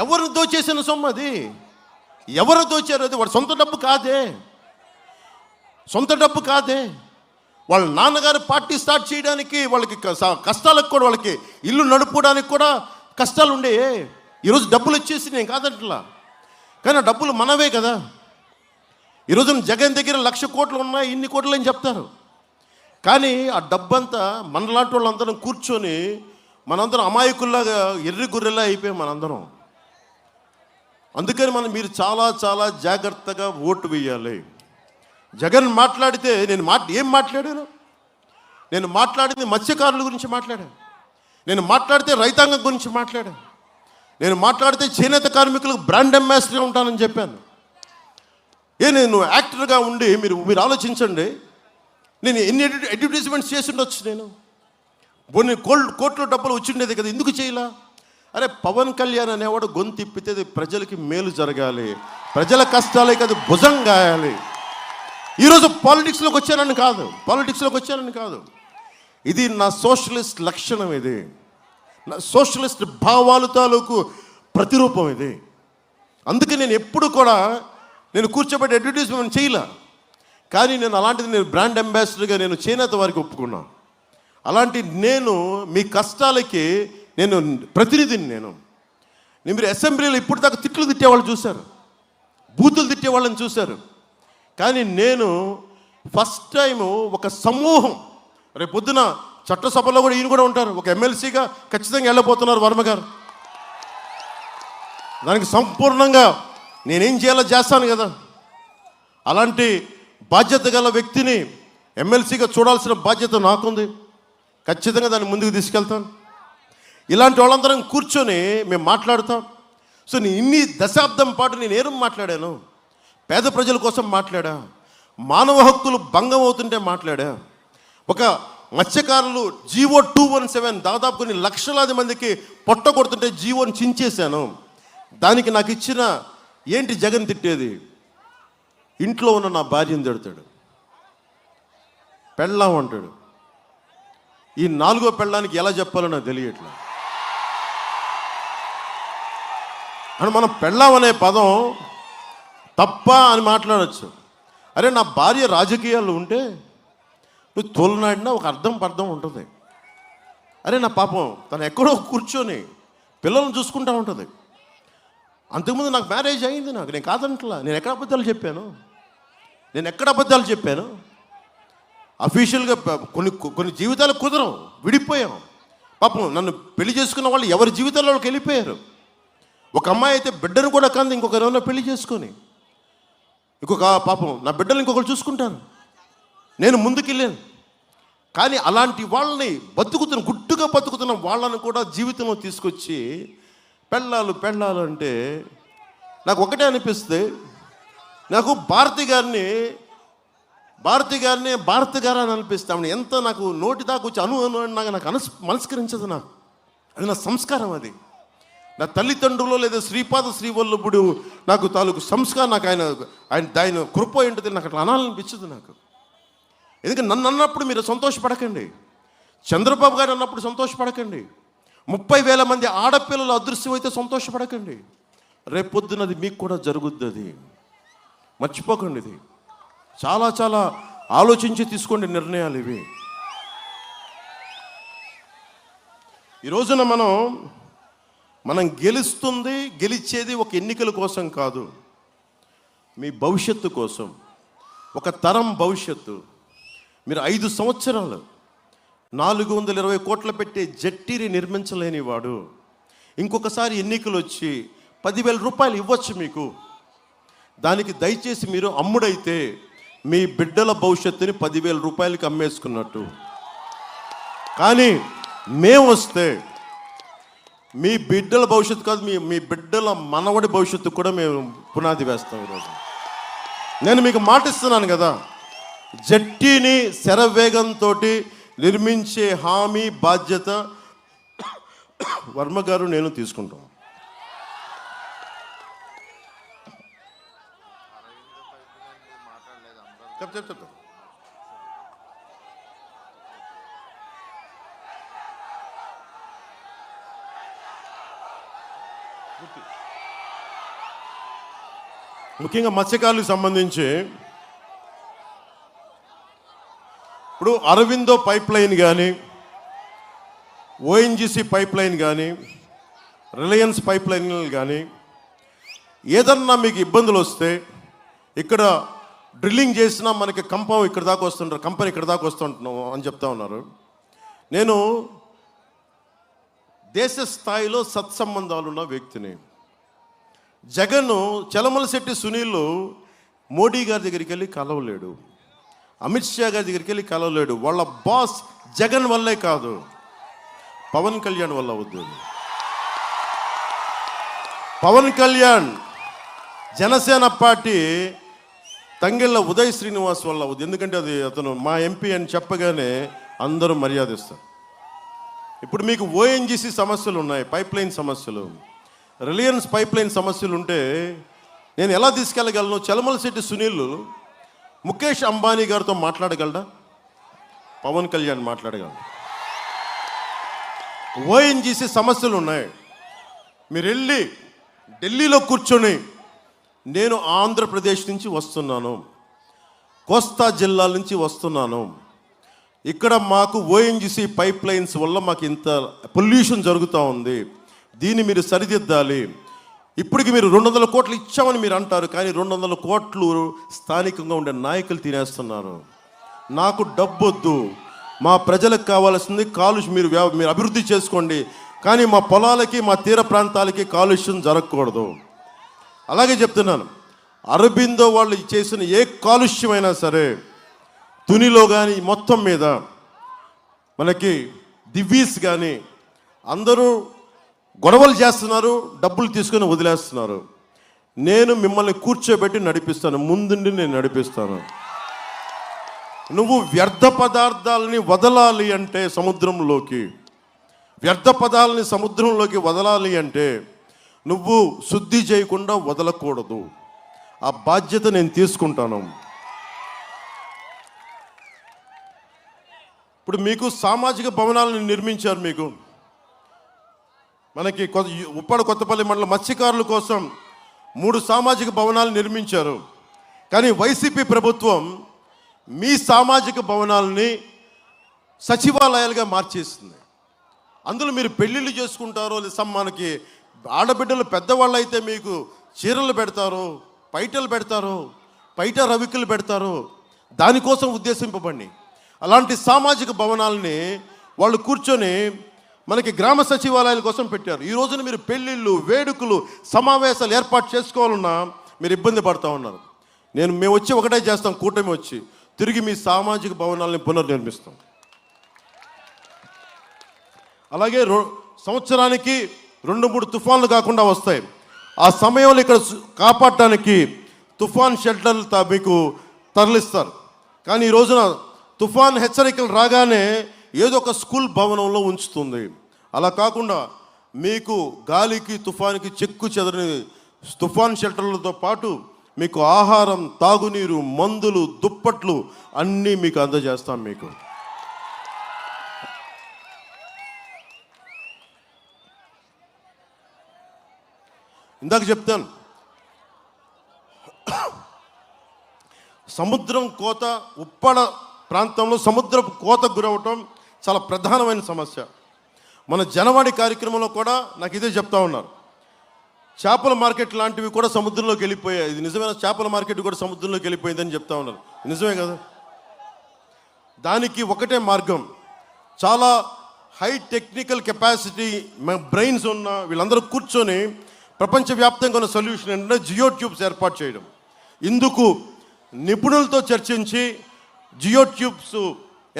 ఎవరు దోచేసిన సొమ్ము అది? ఎవరు దోచారు? అది వాడు సొంత డబ్బు కాదే, సొంత డబ్బు కాదే. వాళ్ళ నాన్నగారు పార్టీ స్టార్ట్ చేయడానికి వాళ్ళకి కష్టాలకు కూడా, వాళ్ళకి ఇల్లు నడుపుకోవడానికి కూడా కష్టాలు ఉండే. ఈరోజు డబ్బులు వచ్చేసి నేను కాదంటలా, కానీ ఆ డబ్బులు మనవే కదా. ఈరోజు జగన్ దగ్గర 1,00,000 కోట్లు ఉన్నాయి, ఇన్ని కోట్లు అని చెప్తారు, కానీ ఆ డబ్బంతా మనలాంటి వాళ్ళందరం కూర్చొని మనందరం అమాయకుల్లాగా ఎర్రి గుర్రెలా అయిపోయాం మనందరం. అందుకని మీరు చాలా చాలా జాగ్రత్తగా ఓటు వేయాలి. జగన్ మాట్లాడితే ఏం మాట్లాడాను? నేను మాట్లాడింది మత్స్యకారుల గురించి మాట్లాడాను. నేను మాట్లాడితే రైతాంగం గురించి మాట్లాడాను. నేను మాట్లాడితే చేనేత కార్మికులకు బ్రాండ్ అంబాసిడర్గా ఉంటానని చెప్పాను. నేను యాక్టర్గా ఉండి మీరు ఆలోచించండి, నేను ఎన్ని అడ్వర్టైజ్మెంట్స్ చేసి ఉండొచ్చు. నేను కొన్ని కోట్ల డబ్బులు వచ్చిండేది కదా, ఎందుకు చేయలా? అరే పవన్ కళ్యాణ్ అనేవాడు గొంతు తిప్పితే ప్రజలకి మేలు జరగాలి, ప్రజల కష్టాలకి అది భుజం గాయాలి. ఈరోజు పాలిటిక్స్లోకి వచ్చానని కాదు, ఇది నా సోషలిస్ట్ లక్షణం, ఇది నా సోషలిస్ట్ భావాల తాలూకు ప్రతిరూపం ఇది. అందుకే నేను ఎప్పుడు కూడా కూర్చోబెట్టి అడ్వర్టైజ్మెంట్ చేయలే, కానీ నేను బ్రాండ్ అంబాసిడర్గా నేను చేనేత వారికి ఒప్పుకున్నా. అలాంటి నేను మీ కష్టాలకి ప్రతినిధిని. మీరు అసెంబ్లీలో ఇప్పుడు దాకా తిట్లు తిట్టేవాళ్ళు చూశారు, బూతులు తిట్టేవాళ్ళని చూశారు, కానీ నేను ఫస్ట్ టైము ఒక సమూహం, రేపు పొద్దున చట్టసభలో కూడా ఈయన కూడా ఉంటారు, ఒక ఎమ్మెల్సీగా ఖచ్చితంగా వెళ్ళబోతున్నారు వర్మ గారు. దానికి సంపూర్ణంగా నేనేం చేయాలో చేస్తాను కదా. అలాంటి బాధ్యత గల వ్యక్తిని ఎమ్మెల్సీగా చూడాల్సిన బాధ్యత నాకుంది. ఖచ్చితంగా దాన్ని ముందుకు తీసుకెళ్తాను. ఇలాంటి వాళ్ళందరం కూర్చొని మేము మాట్లాడతాం. సో ఇన్ని దశాబ్దం పాటు నేను ఏం మాట్లాడాను? పేద ప్రజల కోసం మాట్లాడా, మానవ హక్కులు భంగం అవుతుంటే మాట్లాడా, ఒక మత్స్యకారులు జీవో 217 దాదాపు కొన్ని లక్షలాది మందికి పొట్ట కొడుతుంటే జీవోని చించేశాను. దానికి నాకు ఇచ్చిన ఏంటి జగన్ తిట్టేది? ఇంట్లో ఉన్న నా భార్యను తిడతాడు, పెళ్ళాం అంటాడు. ఈ 4వ పెళ్ళానికి ఎలా చెప్పాలో నాకు తెలియట్లా. అని మనం పెళ్ళాం అనే పదం తప్ప అని మాట్లాడచ్చు. అరే నా భార్య రాజకీయాల్లో ఉంటే నువ్వు తోలనాడినా ఒక అర్థం ఉంటుంది. అరే నా పాపం తను ఎక్కడో కూర్చొని పిల్లలను చూసుకుంటూ ఉంటుంది. అంతకుముందు నాకు మ్యారేజ్ అయింది, నేను కాదంటలా. నేను ఎక్కడ అబద్ధాలు చెప్పాను? అఫీషియల్గా కొన్ని జీవితాలు కుదరం, విడిపోయాం. పాపం నన్ను పెళ్లి చేసుకున్న వాళ్ళు ఎవరి జీవితాల్లో వాళ్ళకి వెళ్ళిపోయారు. ఒక అమ్మాయి అయితే బిడ్డను కూడా కంది ఇంకొకరు ఏమైనా పెళ్లి చేసుకొని, ఇంకొక పాపం నా బిడ్డలు ఇంకొకరు చూసుకుంటారు. నేను ముందుకెళ్ళాను, కానీ అలాంటి వాళ్ళని గుట్టుగా బతుకుతున్న వాళ్ళని కూడా జీవితంలో తీసుకొచ్చి పెళ్ళాలు అంటే నాకు ఒకటే అనిపిస్తే, నాకు భారతి గారిని భారతి గారు అని అనిపిస్తామని ఎంత నాకు నోటి దాకా వచ్చి నాకు మనస్కరించదు. అది నా సంస్కారం, అది నా తల్లిదండ్రులు లేదా శ్రీపాద శ్రీవల్లభుడు నాకు తాలూకు సంస్కారం. నాకు ఆయన కృప ఏంటది నాకు అట్లా అనాలనిపించదు నాకు. ఎందుకంటే నన్ను అన్నప్పుడు మీరు సంతోషపడకండి, చంద్రబాబు గారు అన్నప్పుడు సంతోషపడకండి, 30,000 మంది ఆడపిల్లలు అదృశ్యం అయితే సంతోషపడకండి. రేపొద్దునది మీకు కూడా జరుగుద్ది, అది మర్చిపోకండి. ఇది చాలా చాలా ఆలోచించి తీసుకోండి నిర్ణయాలు ఇవి. ఈ రోజున మనం గెలిచేది ఒక ఎన్నికల కోసం కాదు, మీ భవిష్యత్తు కోసం, ఒక తరం భవిష్యత్తు. మీరు 5 సంవత్సరాలు 420 కోట్లు పెట్టే జట్టీని నిర్మించలేని వాడు ఇంకొకసారి ఎన్నికలు వచ్చి 10,000 రూపాయలు ఇవ్వచ్చు మీకు. దానికి దయచేసి మీరు అమ్ముడైతే మీ బిడ్డల భవిష్యత్తుని 10,000 రూపాయలకి అమ్మేసుకున్నట్టు. కానీ మేము వస్తే మీ బిడ్డల భవిష్యత్తు కాదు, మీ బిడ్డల మనవడి భవిష్యత్తు కూడా మేము పునాది వేస్తాం. ఈరోజు నేను మీకు మాట ఇస్తున్నాను కదా, జట్టీని శరవేగంతో నిర్మించే హామీ బాధ్యత వర్మ గారు నేను తీసుకుంటాం. చెప్తా ముఖ్యంగా మత్స్యకారులకు సంబంధించి ఇప్పుడు అరవిందో పైప్ లైన్ కానీ, ఓఎన్జీసీ పైప్ లైన్ కానీ, రిలయన్స్ పైప్ లైన్లు కానీ ఏదన్నా మీకు ఇబ్బందులు వస్తే ఇక్కడ డ్రిల్లింగ్ చేసినా మనకి కంపెనీ ఇక్కడ దాకా వస్తుంటున్నాం అని చెప్తా ఉన్నారు. నేను దేశ స్థాయిలో సత్సంబంధాలు ఉన్న వ్యక్తిని. జగన్ చలమలశెట్టి సునీల్ మోడీ గారి దగ్గరికి వెళ్ళి కలవలేడు, అమిత్ షా గారి దగ్గరికి వెళ్ళి కలవలేడు. వాళ్ళ బాస్ జగన్ వల్లే కాదు, పవన్ కళ్యాణ్ వల్ల అవుద్ది. పవన్ కళ్యాణ్ జనసేన పార్టీ తంగెళ్ళ ఉదయ్ శ్రీనివాస్ వల్ల అవుద్ది. ఎందుకంటే అది అతను మా ఎంపీ అని చెప్పగానే అందరూ మర్యాదిస్తారు. ఇప్పుడు మీకు ఓఎన్జీసీ సమస్యలు ఉన్నాయి, పైప్ లైన్ సమస్యలు, రిలయన్స్ పైప్ లైన్ సమస్యలు ఉంటే నేను ఎలా తీసుకెళ్ళగలను? చలమలశెట్టి సునీల్ ముఖేష్ అంబానీ గారితో మాట్లాడగలడా? పవన్ కళ్యాణ్ మాట్లాడగలడు. ఓఎన్జీసీ సమస్యలు ఉన్నాయి, మీరు వెళ్ళి ఢిల్లీలో కూర్చొని నేను ఆంధ్రప్రదేశ్ నుంచి వస్తున్నాను, కోస్తా జిల్లాల నుంచి వస్తున్నాను, ఇక్కడ మాకు ఓఎన్జీసీ పైప్ లైన్స్ వల్ల మాకు ఇంత పొల్యూషన్ జరుగుతూ ఉంది, దీన్ని మీరు సరిదిద్దాలి. ఇప్పటికి మీరు 200 కోట్లు ఇచ్చామని మీరు అంటారు, కానీ 200 కోట్లు స్థానికంగా ఉండే నాయకులు తినేస్తున్నారు. నాకు డబ్బొద్దు, మా ప్రజలకు కావాల్సింది కాలుష్యం, మీరు అభివృద్ధి చేసుకోండి, కానీ మా పొలాలకి మా తీర ప్రాంతాలకి కాలుష్యం జరగకూడదు. అలాగే చెప్తున్నాను, అరబిందో వాళ్ళు చేసిన ఏ కాలుష్యమైనా సరే తునిలో కానీ మొత్తం మీద మనకి దివ్వీస్ కానీ అందరూ గొడవలు చేస్తున్నారు, డబ్బులు తీసుకొని వదిలేస్తున్నారు. నేను మిమ్మల్ని కూర్చోబెట్టి నడిపిస్తాను, ముందుండి నేను నడిపిస్తాను. నువ్వు వ్యర్థ పదార్థాలని వదలాలి అంటే సముద్రంలోకి, వ్యర్థ పదాలని సముద్రంలోకి వదలాలి అంటే నువ్వు శుద్ధి చేయకుండా వదలకూడదు. ఆ బాధ్యత నేను తీసుకుంటాను. ఇప్పుడు మీకు సామాజిక భవనాలను నిర్మించారు. మీకు మనకి ఉప్పాడ కొత్తపల్లి మండలం మత్స్యకారుల కోసం 3 సామాజిక భవనాలు నిర్మించారు. కానీ వైసీపీ ప్రభుత్వం మీ సామాజిక భవనాలని సచివాలయాలుగా మార్చేసింది. అందులో మీరు పెళ్ళిళ్ళు చేసుకుంటారో లేదా మనకి ఆడబిడ్డలు పెద్దవాళ్ళు అయితే మీకు చీరలు పెడతారు, పైటలు పెడతారు, పైట రవికలు పెడతారు, దానికోసం ఉద్దేశింపబడి అలాంటి సామాజిక భవనాలని వాళ్ళు కూర్చొని మనకి గ్రామ సచివాలయాల కోసం పెట్టారు. ఈ రోజున మీరు పెళ్ళిళ్ళు, వేడుకలు, సమావేశాలు ఏర్పాటు చేసుకోవాలన్నా మీరు ఇబ్బంది పడుతూ ఉన్నారు. మేము వచ్చి ఒకటే చేస్తాం, కూటమి వచ్చి తిరిగి మీ సామాజిక భవనాలని పునర్నిర్మిస్తాం. అలాగే సంవత్సరానికి 2-3 తుఫాన్లు కాకుండా వస్తాయి. ఆ సమయంలో ఇక్కడ కాపాడటానికి తుఫాన్ షెల్టర్లు మీకు తరలిస్తారు. కానీ ఈ రోజున తుఫాన్ హెచ్చరికలు రాగానే ఏదో ఒక స్కూల్ భవనంలో ఉంచుతుంది. అలా కాకుండా మీకు గాలికి తుఫాన్కి చెక్కు చెదరని తుఫాన్ షెల్టర్లతో పాటు మీకు ఆహారం, తాగునీరు, మందులు, దుప్పట్లు అన్నీ మీకు అందజేస్తాం. మీకు ఇందాక చెప్తాను, సముద్రం కోత, ఉప్పాడ ప్రాంతంలో సముద్రపు కోతకు గురవటం చాలా ప్రధానమైన సమస్య. మన జనవాణి కార్యక్రమంలో కూడా నాకు ఇదే చెప్తా ఉన్నారు. చేపల మార్కెట్ లాంటివి కూడా సముద్రంలోకి వెళ్ళిపోయాయి. ఇది నిజమైన చేపల మార్కెట్ కూడా సముద్రంలోకి వెళ్ళిపోయిందని చెప్తా ఉన్నారు. నిజమే కదా? దానికి ఒకటే మార్గం, చాలా హై టెక్నికల్ కెపాసిటీ బ్రెయిన్స్ ఉన్న వీళ్ళందరూ కూర్చొని ప్రపంచవ్యాప్తంగా ఉన్న సొల్యూషన్ ఏంటంటే జియో ట్యూబ్స్ ఏర్పాటు చేయడం. ఇందుకు నిపుణులతో చర్చించి జియో ట్యూబ్స్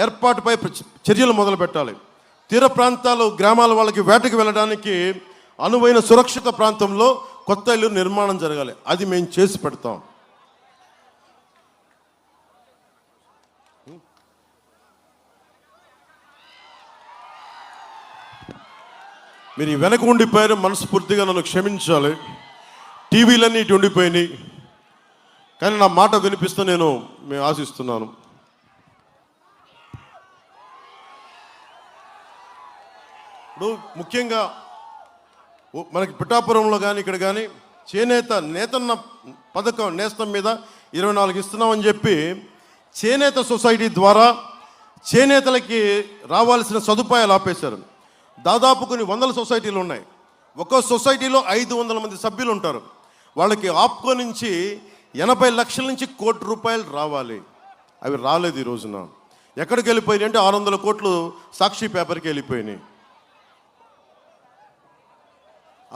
ఏర్పాటుపై చర్యలు మొదలు పెట్టాలి. తీర ప్రాంతాలు, గ్రామాల వాళ్ళకి వేటకు వెళ్ళడానికి అనువైన సురక్షిత ప్రాంతంలో కొత్త ఇల్లు నిర్మాణం జరగాలి. అది మేము చేసి పెడతాం. మీరు ఈ వెనక ఉండిపోయారు, మనస్ఫూర్తిగా నన్ను క్షమించాలి. టీవీలన్నీ ఇటు ఉండిపోయినాయి, కానీ నా మాట వినిపిస్తూ నేను ఆశిస్తున్నాను. ఇప్పుడు ముఖ్యంగా మనకి పిఠాపురంలో కానీ ఇక్కడ కానీ చేనేత నేతన్న పథకం నేస్తం మీద 24 ఇస్తున్నామని చెప్పి చేనేత సొసైటీ ద్వారా చేనేతలకి రావాల్సిన సదుపాయాలు ఆపేశారు. దాదాపు కొన్ని వందల సొసైటీలు ఉన్నాయి. ఒక్కో సొసైటీలో 500 మంది సభ్యులు ఉంటారు. వాళ్ళకి ఆప్కో నుంచి 80 లక్షల నుంచి ₹1 కోటి రావాలి. అవి రాలేదు ఈ రోజున. ఎక్కడికి వెళ్ళిపోయినాయి అంటే 600 కోట్లు సాక్షి పేపర్కి వెళ్ళిపోయినాయి.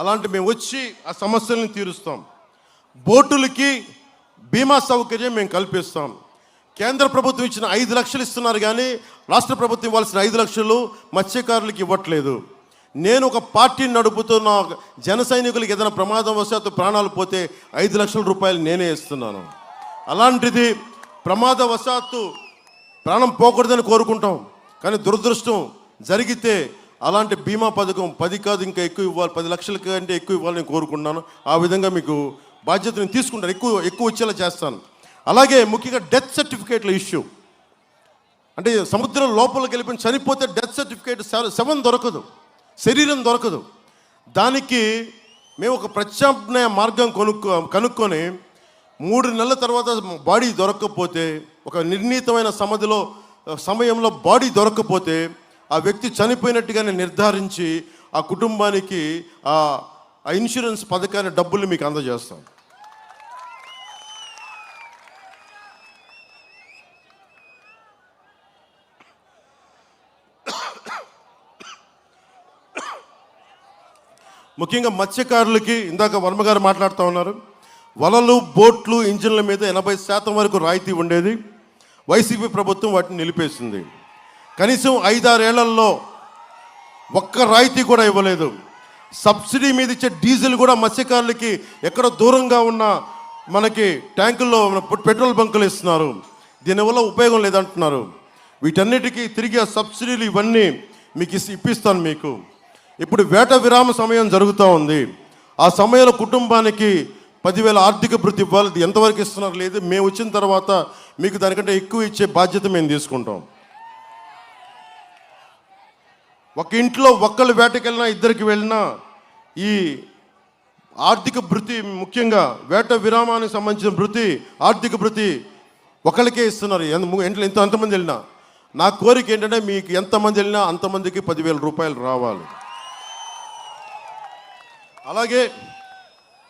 అలాంటి మేము వచ్చి ఆ సమస్యలను తీరుస్తాం. బోటులకి బీమా సౌకర్యం మేము కల్పిస్తాం. కేంద్ర ప్రభుత్వం ఇచ్చిన 5 లక్షలు ఇస్తున్నారు, కానీ రాష్ట్ర ప్రభుత్వం ఇవ్వాల్సిన 5 లక్షలు మత్స్యకారులకు ఇవ్వట్లేదు. నేను ఒక పార్టీని నడుపుతున్న జన సైనికులకి ఏదైనా ప్రమాదం వశాత్తు ప్రాణాలు పోతే 5 లక్షల రూపాయలు నేనే ఇస్తున్నాను. అలాంటిది ప్రమాదవశాత్తు ప్రాణం పోకూడదని కోరుకుంటాం, కానీ దురదృష్టం జరిగితే అలాంటి బీమా పథకం 10 కాదు ఇంకా ఎక్కువ ఇవ్వాలి, 10 లక్షల కంటే ఎక్కువ ఇవ్వాలని కోరుకుంటున్నాను. ఆ విధంగా మీకు బాధ్యతను తీసుకుంటాను, ఎక్కువ వచ్చేలా చేస్తాను. అలాగే ముఖ్యంగా డెత్ సర్టిఫికేట్ల ఇష్యూ, అంటే సముద్రం లోపలికి వెళ్ళిపోయి చనిపోతే డెత్ సర్టిఫికేట్ శవం దొరకదు, శరీరం దొరకదు. దానికి మేము ఒక ప్రత్యామ్నాయ మార్గం కనుక్కొని 3 నెలల తర్వాత బాడీ దొరకకపోతే, ఒక నిర్ణీతమైన సమయంలో బాడీ దొరకకపోతే ఆ వ్యక్తి చనిపోయినట్టుగానే నిర్ధారించి ఆ కుటుంబానికి ఆ ఇన్సూరెన్స్ పథకాన్ని డబ్బులు మీకు అందజేస్తాం. ముఖ్యంగా మత్స్యకారులకి ఇందాక వర్మగారు మాట్లాడుతూ ఉన్నారు. వలలు, బోట్లు, ఇంజిన్ల మీద 80% వరకు రాయితీ ఉండేది. వైసీపీ ప్రభుత్వం వాటిని నిలిపేసింది. కనీసం 5-6 ఏళ్లలో ఒక్క రాయితీ కూడా ఇవ్వలేదు. సబ్సిడీ మీద ఇచ్చే డీజిల్ కూడా మత్స్యకారులకి ఎక్కడ దూరంగా ఉన్న మనకి ట్యాంకుల్లో పెట్రోల్ బంకులు ఇస్తున్నారు. దీనివల్ల ఉపయోగం లేదంటున్నారు. వీటన్నిటికీ తిరిగి ఆ సబ్సిడీలు ఇవన్నీ మీకు ఇప్పిస్తాను. మీకు ఇప్పుడు వేట విరామ సమయం జరుగుతూ ఉంది. ఆ సమయంలో కుటుంబానికి 10,000 ఆర్థిక భృతి ఇవ్వాలి. ఇది ఎంతవరకు ఇస్తున్నారు లేదు. మేము వచ్చిన తర్వాత మీకు దానికంటే ఎక్కువ ఇచ్చే బాధ్యత మేము తీసుకుంటాం. ఒక ఇంట్లో ఒక్కళ్ళు వేటకెళ్ళినా, ఇద్దరికి వెళ్ళినా ఈ ఆర్థిక భృతి, ముఖ్యంగా వేట విరామానికి సంబంధించిన భృతి, ఆర్థిక భృతి ఒకళ్ళకే ఇస్తున్నారు. ఇంట్లో ఎంతమంది వెళ్ళినా. నా కోరిక ఏంటంటే మీకు ఎంతమంది వెళ్ళినా అంతమందికి 10,000 రూపాయలు రావాలి. అలాగే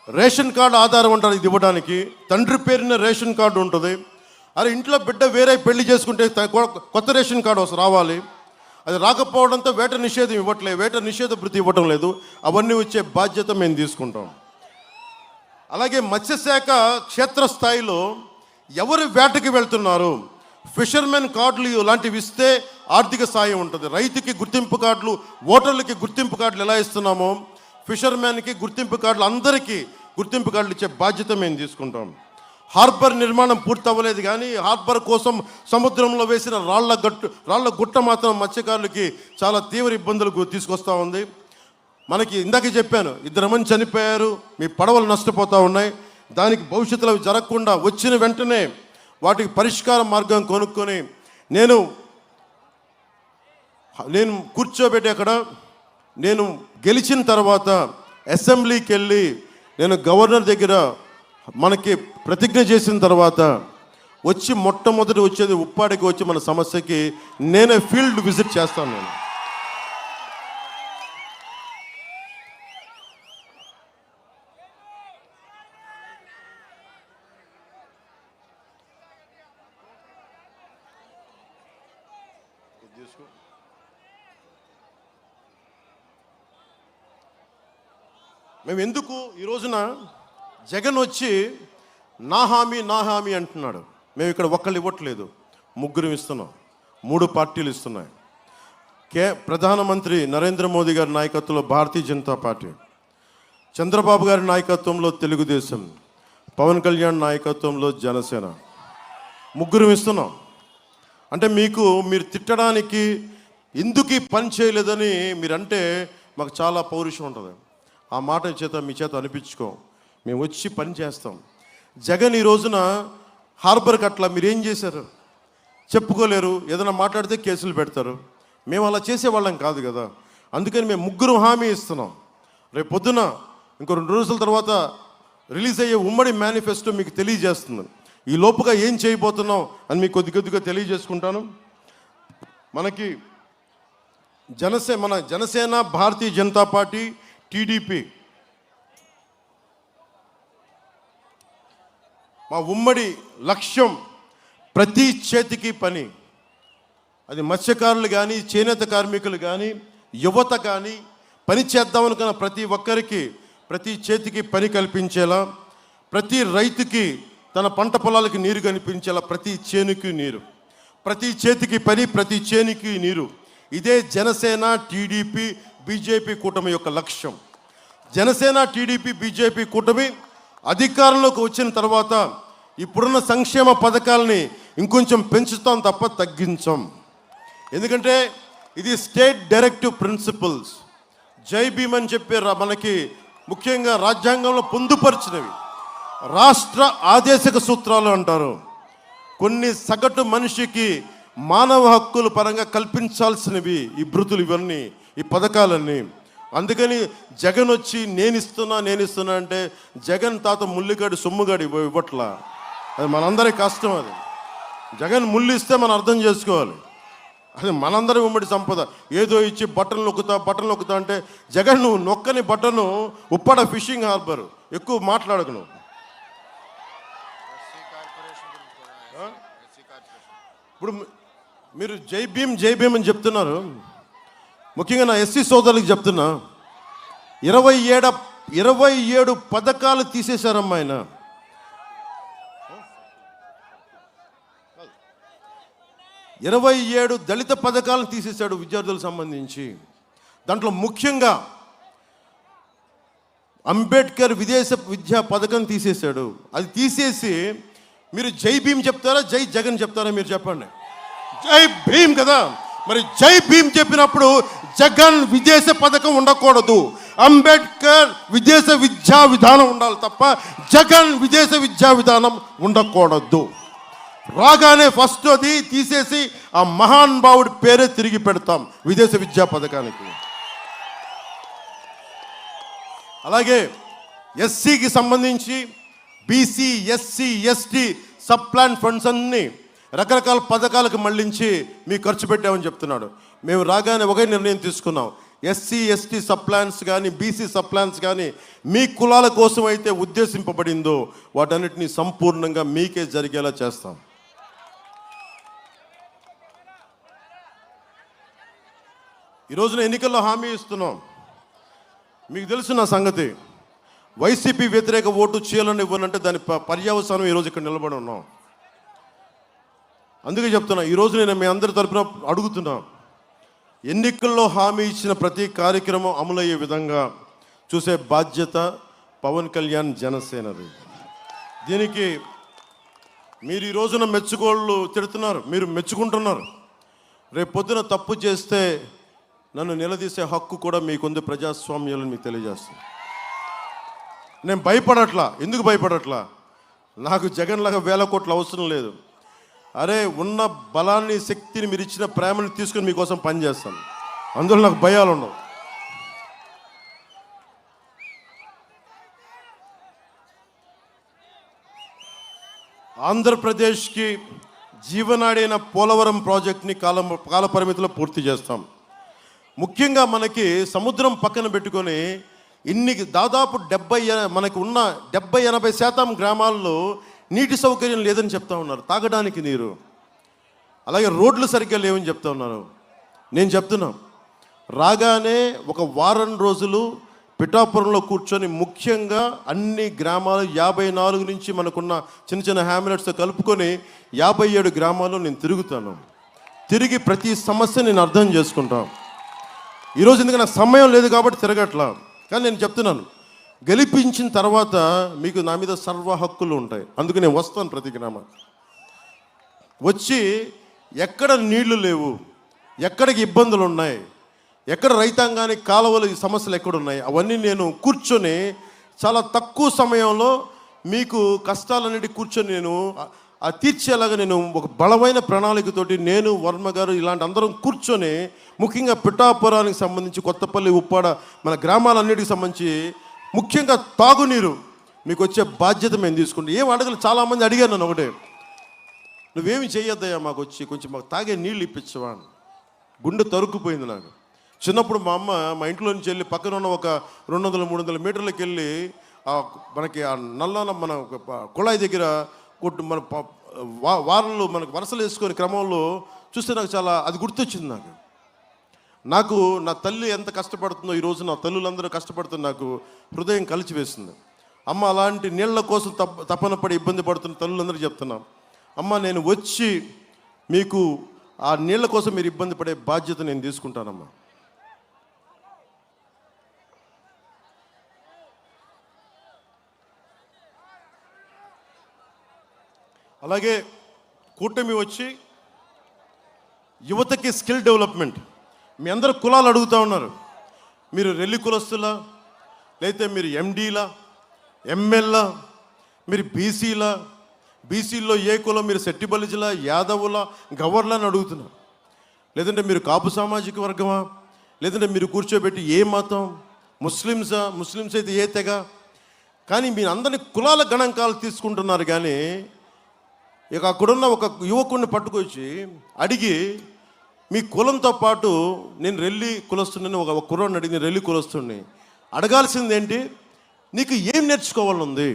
రేషన్ కార్డు ఆధారం ఉంటుంది ఇది ఇవ్వడానికి. తండ్రి పేరున రేషన్ కార్డు ఉంటుంది. అరే ఇంట్లో బిడ్డ వేరే పెళ్లి చేసుకుంటే కొత్త రేషన్ కార్డు రావాలి. అది రాకపోవడంతో వేట నిషేధం ఇవ్వట్లేదు, వేట నిషేధ భృతి ఇవ్వటం లేదు. అవన్నీ వచ్చే బాధ్యత మేము తీసుకుంటాం. అలాగే మత్స్యశాఖ క్షేత్రస్థాయిలో ఎవరు వేటకి వెళ్తున్నారు, ఫిషర్మెన్ కార్డులు లాంటివి ఇస్తే ఆర్థిక సాయం ఉంటుంది. రైతుకి గుర్తింపు కార్డులు, ఓటర్లకి గుర్తింపు కార్డులు ఎలా ఇస్తున్నామో ఫిషర్మెన్కి గుర్తింపు కార్డులు, అందరికీ గుర్తింపు కార్డులు ఇచ్చే బాధ్యత మేము తీసుకుంటాం. హార్బర్ నిర్మాణం పూర్తి అవ్వలేదు, కానీ హార్బర్ కోసం సముద్రంలో వేసిన రాళ్ల గుట్ట మాత్రం మత్స్యకారులకి చాలా తీవ్ర ఇబ్బందులకు తీసుకొస్తూ ఉంది. మనకి ఇందాక చెప్పాను, 2 మంది చనిపోయారు, మీ పడవలు నష్టపోతూ ఉన్నాయి. దానికి భవిష్యత్తులో జరగకుండా వచ్చిన వెంటనే వాటికి పరిష్కార మార్గం కొనుక్కొని నేను కూర్చోబెట్టి అక్కడ నేను గెలిచిన తర్వాత అసెంబ్లీకి వెళ్ళి నేను గవర్నర్ దగ్గర మనకి ప్రతిజ్ఞ చేసిన తర్వాత వచ్చి మొట్టమొదటి వచ్చేది ఉప్పాడికి వచ్చి మన సమస్యకి నేనే ఫీల్డ్ విజిట్ చేస్తాను. నేను మేము ఎందుకు ఈ రోజున జగన్ వచ్చి నా హామీ అంటున్నాడు. మేము ఇక్కడ ఒక్కళ్ళు ఇవ్వట్లేదు, 3 ఇస్తున్నాం, 3 పార్టీలు ఇస్తున్నాయి. ప్రధానమంత్రి నరేంద్ర మోదీ గారి నాయకత్వంలో భారతీయ జనతా పార్టీ, చంద్రబాబు గారి నాయకత్వంలో తెలుగుదేశం, పవన్ కళ్యాణ్ నాయకత్వంలో జనసేన, 3 ఇస్తున్నాం. అంటే మీరు తిట్టడానికి ఎందుకు పని చేయలేదని మీరంటే మాకు చాలా పౌరుషం ఉంటుంది. ఆ మాట చేత మీ చేత అనిపించుకో, మేము వచ్చి పని చేస్తాం. జగన్ ఈ రోజున హార్బర్కి అట్లా మీరేం చేశారు చెప్పుకోలేరు, ఏదైనా మాట్లాడితే కేసులు పెడతారు. మేము అలా చేసేవాళ్ళం కాదు కదా. అందుకని మేము ముగ్గురు హామీ ఇస్తున్నాం. రేపు పొద్దున ఇంకో 2 రోజుల తర్వాత రిలీజ్ అయ్యే ఉమ్మడి మేనిఫెస్టో మీకు తెలియజేస్తుంది. ఈ లోపుగా ఏం చేయబోతున్నాం అని మీకు కొద్దిగా తెలియజేసుకుంటాను. మనకి మన జనసేన, భారతీయ జనతా పార్టీ, టీడీపీ మా ఉమ్మడి లక్ష్యం ప్రతి చేతికి పని. అది మత్స్యకారులు కానీ, చేనేత కార్మికులు కానీ, యువత కానీ, పని చేద్దామనుకున్న ప్రతి ఒక్కరికి ప్రతి చేతికి పని కల్పించేలా, ప్రతి రైతుకి తన పంట పొలాలకి నీరు కనిపించేలా, ప్రతి చేనుకి నీరు, ప్రతి చేతికి పని, ప్రతి చేనుకి నీరు. ఇదే జనసేన, టీడీపీ, బీజేపీ కూటమి యొక్క లక్ష్యం. జనసేన, టీడీపీ, బీజేపీ కూటమి అధికారంలోకి వచ్చిన తర్వాత ఇప్పుడున్న సంక్షేమ పథకాలని ఇంకొంచెం పెంచుతాం తప్ప తగ్గించాం. ఎందుకంటే ఇది స్టేట్ డైరెక్టివ్ ప్రిన్సిపల్స్. జై భీమ్ అని చెప్పి మనకి ముఖ్యంగా రాజ్యాంగంలో పొందుపరిచినవి రాష్ట్ర ఆదేశక సూత్రాలు అంటారు. కొన్ని సగటు మనిషికి మానవ హక్కుల పరంగా కల్పించాల్సినవి ఈ భృతులు, ఇవన్నీ ఈ పథకాలన్నీ. అందుకని జగన్ వచ్చి నేను ఇస్తున్నా అంటే జగన్ తాత ముల్లిగాడి సొమ్ముగాడి ఇవ్వట్లా. అది మనందరి కష్టం. అది జగన్ ముళ్ళు ఇస్తే మనం అర్థం చేసుకోవాలి. అది మనందరి ఉమ్మడి సంపద. ఏదో ఇచ్చి బట్టలు నొక్కుతా అంటే జగన్ నువ్వు నొక్కని బట్టను ఉప్పాడ ఫిషింగ్ హార్బర్, ఎక్కువ మాట్లాడకు నువ్వు. ఇప్పుడు మీరు జై భీమ్ అని చెప్తున్నారు. ముఖ్యంగా నా ఎస్సీ సోదరులకు చెప్తున్నా, 27 పథకాలు తీసేశారమ్మా ఆయన. 27 దళిత పథకాలను తీసేశాడు విద్యార్థులకు సంబంధించి. దాంట్లో ముఖ్యంగా అంబేద్కర్ విదేశ విద్యా పథకం తీసేశాడు. అది తీసేసి మీరు జై భీమ్ చెప్తారా, జై జగన్ చెప్తారా? మీరు చెప్పండి. జై భీమ్ కదా. మరి జై భీమ్ చెప్పినప్పుడు జగన్ విదేశ పథకం ఉండకూడదు, అంబేద్కర్ విదేశ విద్యా విధానం ఉండాలి తప్ప జగన్ విదేశ విద్యా విధానం ఉండకూడదు. రాగానే ఫస్ట్ అది తీసేసి ఆ మహాన్ భావుడి పేరే తిరిగి పెడతాం విదేశ విద్యా పథకానికి. అలాగే ఎస్సీకి సంబంధించి BC, SC, ST sub plan funds అన్నీ రకరకాల పథకాలకు మళ్ళించి మీకు ఖర్చు పెట్టామని చెప్తున్నాడు. మేము రాగానే ఒకే నిర్ణయం తీసుకున్నాం. ఎస్సీ, ఎస్టీ సబ్ ప్లాన్స్ కానీ, బీసీ సబ్ ప్లాన్స్ కానీ మీ కులాల కోసం అయితే ఉద్దేశింపబడిందో వాటన్నిటినీ సంపూర్ణంగా మీకే జరిగేలా చేస్తాం. ఈ రోజున ఎన్నికల్లో హామీ ఇస్తున్నాం. మీకు తెలుసు నా సంగతి, వైసీపీ వ్యతిరేక ఓటు చేయాలని ఇవ్వనంటే దాని పర్యవసానం ఈరోజు ఇక్కడ నిలబడి ఉన్నాం. అందుకే చెప్తున్నా, ఈరోజు నేను మీ అందరి తరపున అడుగుతున్నా, ఎన్నికల్లో హామీ ఇచ్చిన ప్రతి కార్యక్రమం అమలయ్యే విధంగా చూసే బాధ్యత పవన్ కళ్యాణ్ జనసేనది. దీనికి మీరు ఈ రోజున మెచ్చుకోళ్ళు తిడుతున్నారు, మీరు మెచ్చుకుంటున్నారు. రేపు పొద్దున తప్పు చేస్తే నన్ను నిలదీసే హక్కు కూడా మీకుంది ప్రజాస్వామ్యాలను మీకు తెలియజేస్తాను. నేను భయపడట్లా. ఎందుకు భయపడట్లా? నాకు జగన్ లాగా 1000 కోట్ల అవసరం లేదు. అరే, ఉన్న బలాన్ని, శక్తిని, మీరు ఇచ్చిన ప్రేమని తీసుకుని మీకోసం పనిచేస్తాను. అందులో నాకు భయాలు ఉండవు. ఆంధ్రప్రదేశ్కి జీవనాడైన పోలవరం ప్రాజెక్ట్ని కాల పరిమితిలో పూర్తి చేస్తాం. ముఖ్యంగా మనకి సముద్రం పక్కన పెట్టుకొని దాదాపు మనకు ఉన్న 70-80% గ్రామాల్లో నీటి సౌకర్యం లేదని చెప్తా ఉన్నారు, తాగడానికి నీరు. అలాగే రోడ్లు సరిగ్గా లేవని చెప్తా ఉన్నారు. నేను చెప్తున్నా, రాగానే ఒక వారం రోజులు పిఠాపురంలో కూర్చొని ముఖ్యంగా అన్ని గ్రామాలు 54 నుంచి మనకున్న చిన్న చిన్న హ్యామ్లెట్స్తో కలుపుకొని 57 గ్రామాల్లో నేను తిరుగుతాను. తిరిగి ప్రతి సమస్య నేను అర్థం చేసుకుంటాను. ఈరోజు ఎందుకంటే నాకు సమయం లేదు కాబట్టి తిరగట్లా. కానీ నేను చెప్తున్నాను, గెలిపించిన తర్వాత మీకు నా మీద సర్వ హక్కులు ఉంటాయి. అందుకు నేను వస్తాను ప్రతి గ్రామం వచ్చి, ఎక్కడ నీళ్లు లేవు, ఎక్కడికి ఇబ్బందులు ఉన్నాయి, ఎక్కడ రైతాంగానికి కాలువలు ఈ సమస్యలు ఎక్కడున్నాయి అవన్నీ నేను కూర్చొని చాలా తక్కువ సమయంలో మీకు కష్టాలన్నిటి కూర్చొని నేను తీర్చేలాగా నేను ఒక బలమైన ప్రణాళికతోటి నేను వర్మ గారు ఇలాంటి అందరం కూర్చొని ముఖ్యంగా పిఠాపురానికి సంబంధించి కొత్తపల్లి ఉప్పాడ మన గ్రామాలన్నిటికి సంబంధించి ముఖ్యంగా తాగునీరు మీకు వచ్చే బాధ్యత మేము తీసుకుంటాం. ఏం అడగలు చాలామంది అడిగారు నన్ను ఒకటే, నువ్వేమి చేయొద్దయ్యా మాకు వచ్చి కొంచెం మాకు తాగే నీళ్ళు ఇప్పించవా అని. గుండె తరుక్కుపోయింది నాకు. చిన్నప్పుడు మా అమ్మ మా ఇంట్లో నుంచి వెళ్ళి పక్కన ఉన్న ఒక 200-300 మీటర్లకు వెళ్ళి మనకి ఆ నల్ల మన కుళాయి దగ్గర కొట్టు మన వారంలో మనకు వరుసలు వేసుకొని క్రమంలో చూస్తే నాకు చాలా అది గుర్తొచ్చింది. నాకు నా తల్లి ఎంత కష్టపడుతుందో ఈరోజు నా తల్లులందరూ కష్టపడుతున్న నాకు హృదయం కలిసి వేస్తుంది. అమ్మ అలాంటి నీళ్ల కోసం తపన పడి ఇబ్బంది పడుతున్న తల్లులందరూ చెప్తున్నాం, అమ్మ నేను వచ్చి మీకు ఆ నీళ్ల కోసం మీరు ఇబ్బంది పడే బాధ్యత నేను తీసుకుంటానమ్మా. అలాగే కూటమి వచ్చి యువతకి స్కిల్ డెవలప్మెంట్, మీ అందరూ కులాలు అడుగుతూ ఉన్నారు, మీరు రెల్లి కులస్తులా, లేకపోతే మీరు ఎండీలా, ఎంఎల్లా, మీరు బీసీలా, బీసీల్లో ఏ కులం, మీరు సెట్టిబలిజలా, యాదవులా, గవర్లా అని అడుగుతున్నారు. లేదంటే మీరు కాపు సామాజిక వర్గమా, లేదంటే మీరు కూర్చోబెట్టి ఏ మతం, ముస్లిమ్స్ అయితే ఏ తెగ. కానీ మీరు అందరినీ కులాల గణాంకాలు తీసుకుంటున్నారు. కానీ ఇక అక్కడున్న ఒక యువకుడిని పట్టుకొచ్చి అడిగి మీ కులంతో పాటు నేను రెల్లి కులస్తుని ఒక కుర్రాడిని అడిగి నేను రెల్లి కులస్తుని అడగాల్సింది ఏంటి, నీకు ఏం నేర్చుకోవాలనుంది,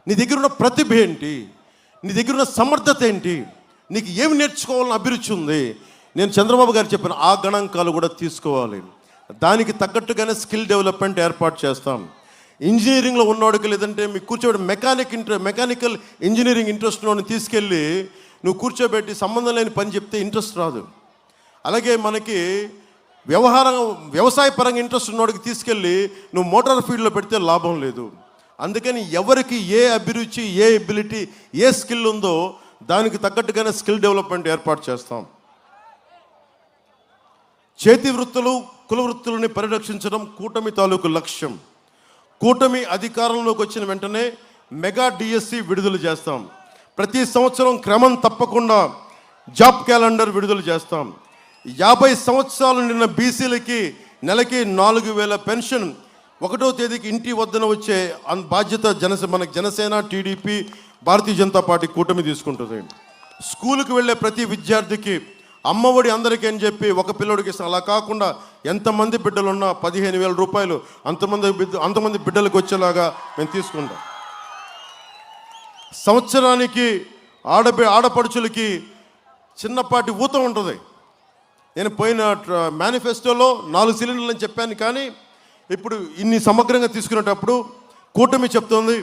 నీ దగ్గర ఉన్న ప్రతిభ ఏంటి, నీ దగ్గర ఉన్న సమర్థత ఏంటి, నీకు ఏమి నేర్చుకోవాలని అభిరుచి ఉంది. నేను చంద్రబాబు గారు చెప్పిన ఆ గణాంకాలు కూడా తీసుకోవాలి. దానికి తగ్గట్టుగానే స్కిల్ డెవలప్మెంట్ ఏర్పాటు చేస్తాం. ఇంజనీరింగ్లో ఉన్నవాడికి, లేదంటే మీకు కూర్చోబెట్టి మెకానికల్ ఇంజనీరింగ్ ఇంట్రెస్ట్ ఉన్నవాడిని తీసుకెళ్ళి నువ్వు కూర్చోబెట్టి సంబంధం లేని పని చెప్తే ఇంట్రెస్ట్ రాదు. అలాగే మనకి వ్యవసాయ పరంగా ఇంట్రెస్ట్ ఉన్నవాడికి తీసుకెళ్ళి నువ్వు మోటార్ ఫీల్డ్లో పెడితే లాభం లేదు. అందుకని ఎవరికి ఏ అభిరుచి, ఏ ఎబిలిటీ, ఏ స్కిల్ ఉందో దానికి తగ్గట్టుగానే స్కిల్ డెవలప్మెంట్ ఏర్పాటు చేస్తాం. చేతి వృత్తులు, కుల వృత్తులని పరిరక్షించడం కూటమి తాలూకు లక్ష్యం. కూటమి అధికారంలోకి వచ్చిన వెంటనే మెగా డిఎస్సి విడుదల చేస్తాం. ప్రతి సంవత్సరం క్రమం తప్పకుండా జాబ్ క్యాలెండర్ విడుదల చేస్తాం. 50 సంవత్సరాలు నిన్న బీసీలకి నెలకి 4,000 పెన్షన్ 1వ తేదీకి ఇంటి వద్దన వచ్చే బాధ్యత మనకి జనసేన, టీడీపీ, భారతీయ జనతా పార్టీ కూటమి తీసుకుంటుంది. స్కూలుకి వెళ్ళే ప్రతి విద్యార్థికి అమ్మఒడి అందరికీ అని చెప్పి ఒక పిల్లడికి ఇస్తాం. అలా కాకుండా ఎంతమంది బిడ్డలున్నా 15,000 రూపాయలు అంతమంది బిడ్డలకు వచ్చేలాగా మేము తీసుకుంటాం. సంవత్సరానికి ఆడపడుచులకి చిన్నపాటి ఊత ఉంటుంది. నేను పోయిన మేనిఫెస్టోలో 4 సిలిండర్లు అని చెప్పాను. కానీ ఇప్పుడు ఇన్ని సమగ్రంగా తీసుకునేటప్పుడు కూటమి చెప్తోంది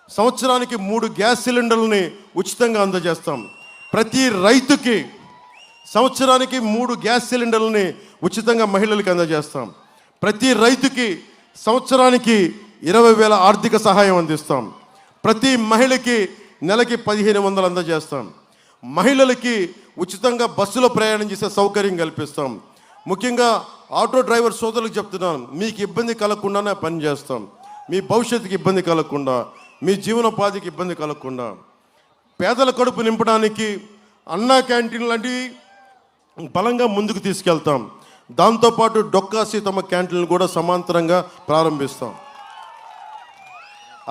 సంవత్సరానికి 3 గ్యాస్ సిలిండర్లని ఉచితంగా అందజేస్తాం. ప్రతి రైతుకి సంవత్సరానికి 3 గ్యాస్ సిలిండర్లని ఉచితంగా మహిళలకు అందజేస్తాం. ప్రతి రైతుకి సంవత్సరానికి 20,000 ఆర్థిక సహాయం అందిస్తాం. ప్రతి మహిళకి నెలకి 1,500 అందజేస్తాం. మహిళలకి ఉచితంగా బస్సులో ప్రయాణం చేసే సౌకర్యం కల్పిస్తాం. ముఖ్యంగా ఆటో డ్రైవర్ సోదరులకు చెప్తున్నాను, మీకు ఇబ్బంది కలగకుండానే పని చేస్తాం. మీ భవిష్యత్తుకి ఇబ్బంది కలగకుండా, మీ జీవనోపాధికి ఇబ్బంది కలగకుండా పేదల కడుపు నింపడానికి అన్నా క్యాంటీన్ లాంటివి బలంగా ముందుకు తీసుకెళ్తాం. దాంతోపాటు డొక్కా సీతమ్మ క్యాంటీన్లు కూడా సమాంతరంగా ప్రారంభిస్తాం.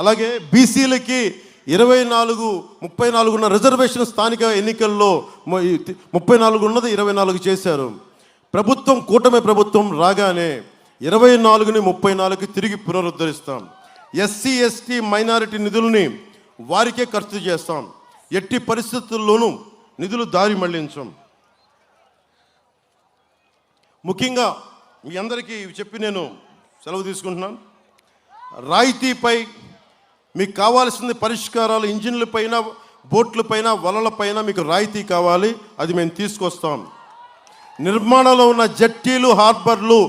అలాగే బీసీలకి 34 ఉన్న రిజర్వేషన్ స్థానిక ఎన్నికల్లో 34 ఉన్నది 24 చేశారు. కూటమి ప్రభుత్వం రాగానే 24ని 34కి తిరిగి పునరుద్ధరిస్తాం. ఎస్సీ, ఎస్టీ, మైనారిటీ నిధులని వారికే ఖర్చు చేస్తాం. ఎట్టి పరిస్థితుల్లోనూ నిధులు దారి మళ్లించాం. ముఖ్యంగా మీ అందరికీ చెప్పి నేను సెలవు తీసుకుంటున్నాను. రాయితీపై మీకు కావాల్సింది పరిష్కారాలు. ఇంజిన్లపైన, బోట్లపైన, వలలపైన మీకు రాయితీ కావాలి, అది మేము తీసుకొస్తాం. నిర్మాణంలో ఉన్న జట్టీలు, హార్బర్లు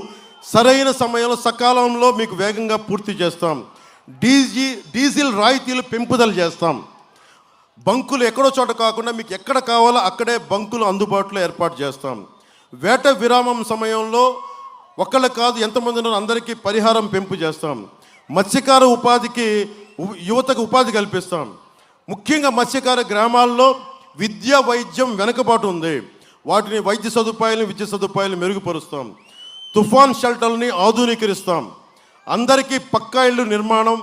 సరైన సమయంలో సకాలంలో మీకు వేగంగా పూర్తి చేస్తాం. డీజిల్ రాయితీలు పెంపుదల చేస్తాం. బంకులు ఎక్కడో చోట కాకుండా మీకు ఎక్కడ కావాలో అక్కడే బంకులు అందుబాటులో ఏర్పాటు చేస్తాం. వేట విరామం సమయంలో ఒక్కళ్ళకి కాదు, ఎంతమంది ఉన్నారో అందరికీ పరిహారం పెంపు చేస్తాం. మత్స్యకార ఉపాధికి యువతకు ఉపాధి కల్పిస్తాం. ముఖ్యంగా మత్స్యకార గ్రామాల్లో విద్య వైద్యం వెనుకబాటు ఉంది. వాటిని వైద్య సదుపాయాలను విద్య సదుపాయాలను మెరుగుపరుస్తాం. తుఫాన్ షెల్టర్ని ఆధునీకరిస్తాం. అందరికీ పక్కా ఇళ్ళు నిర్మాణం,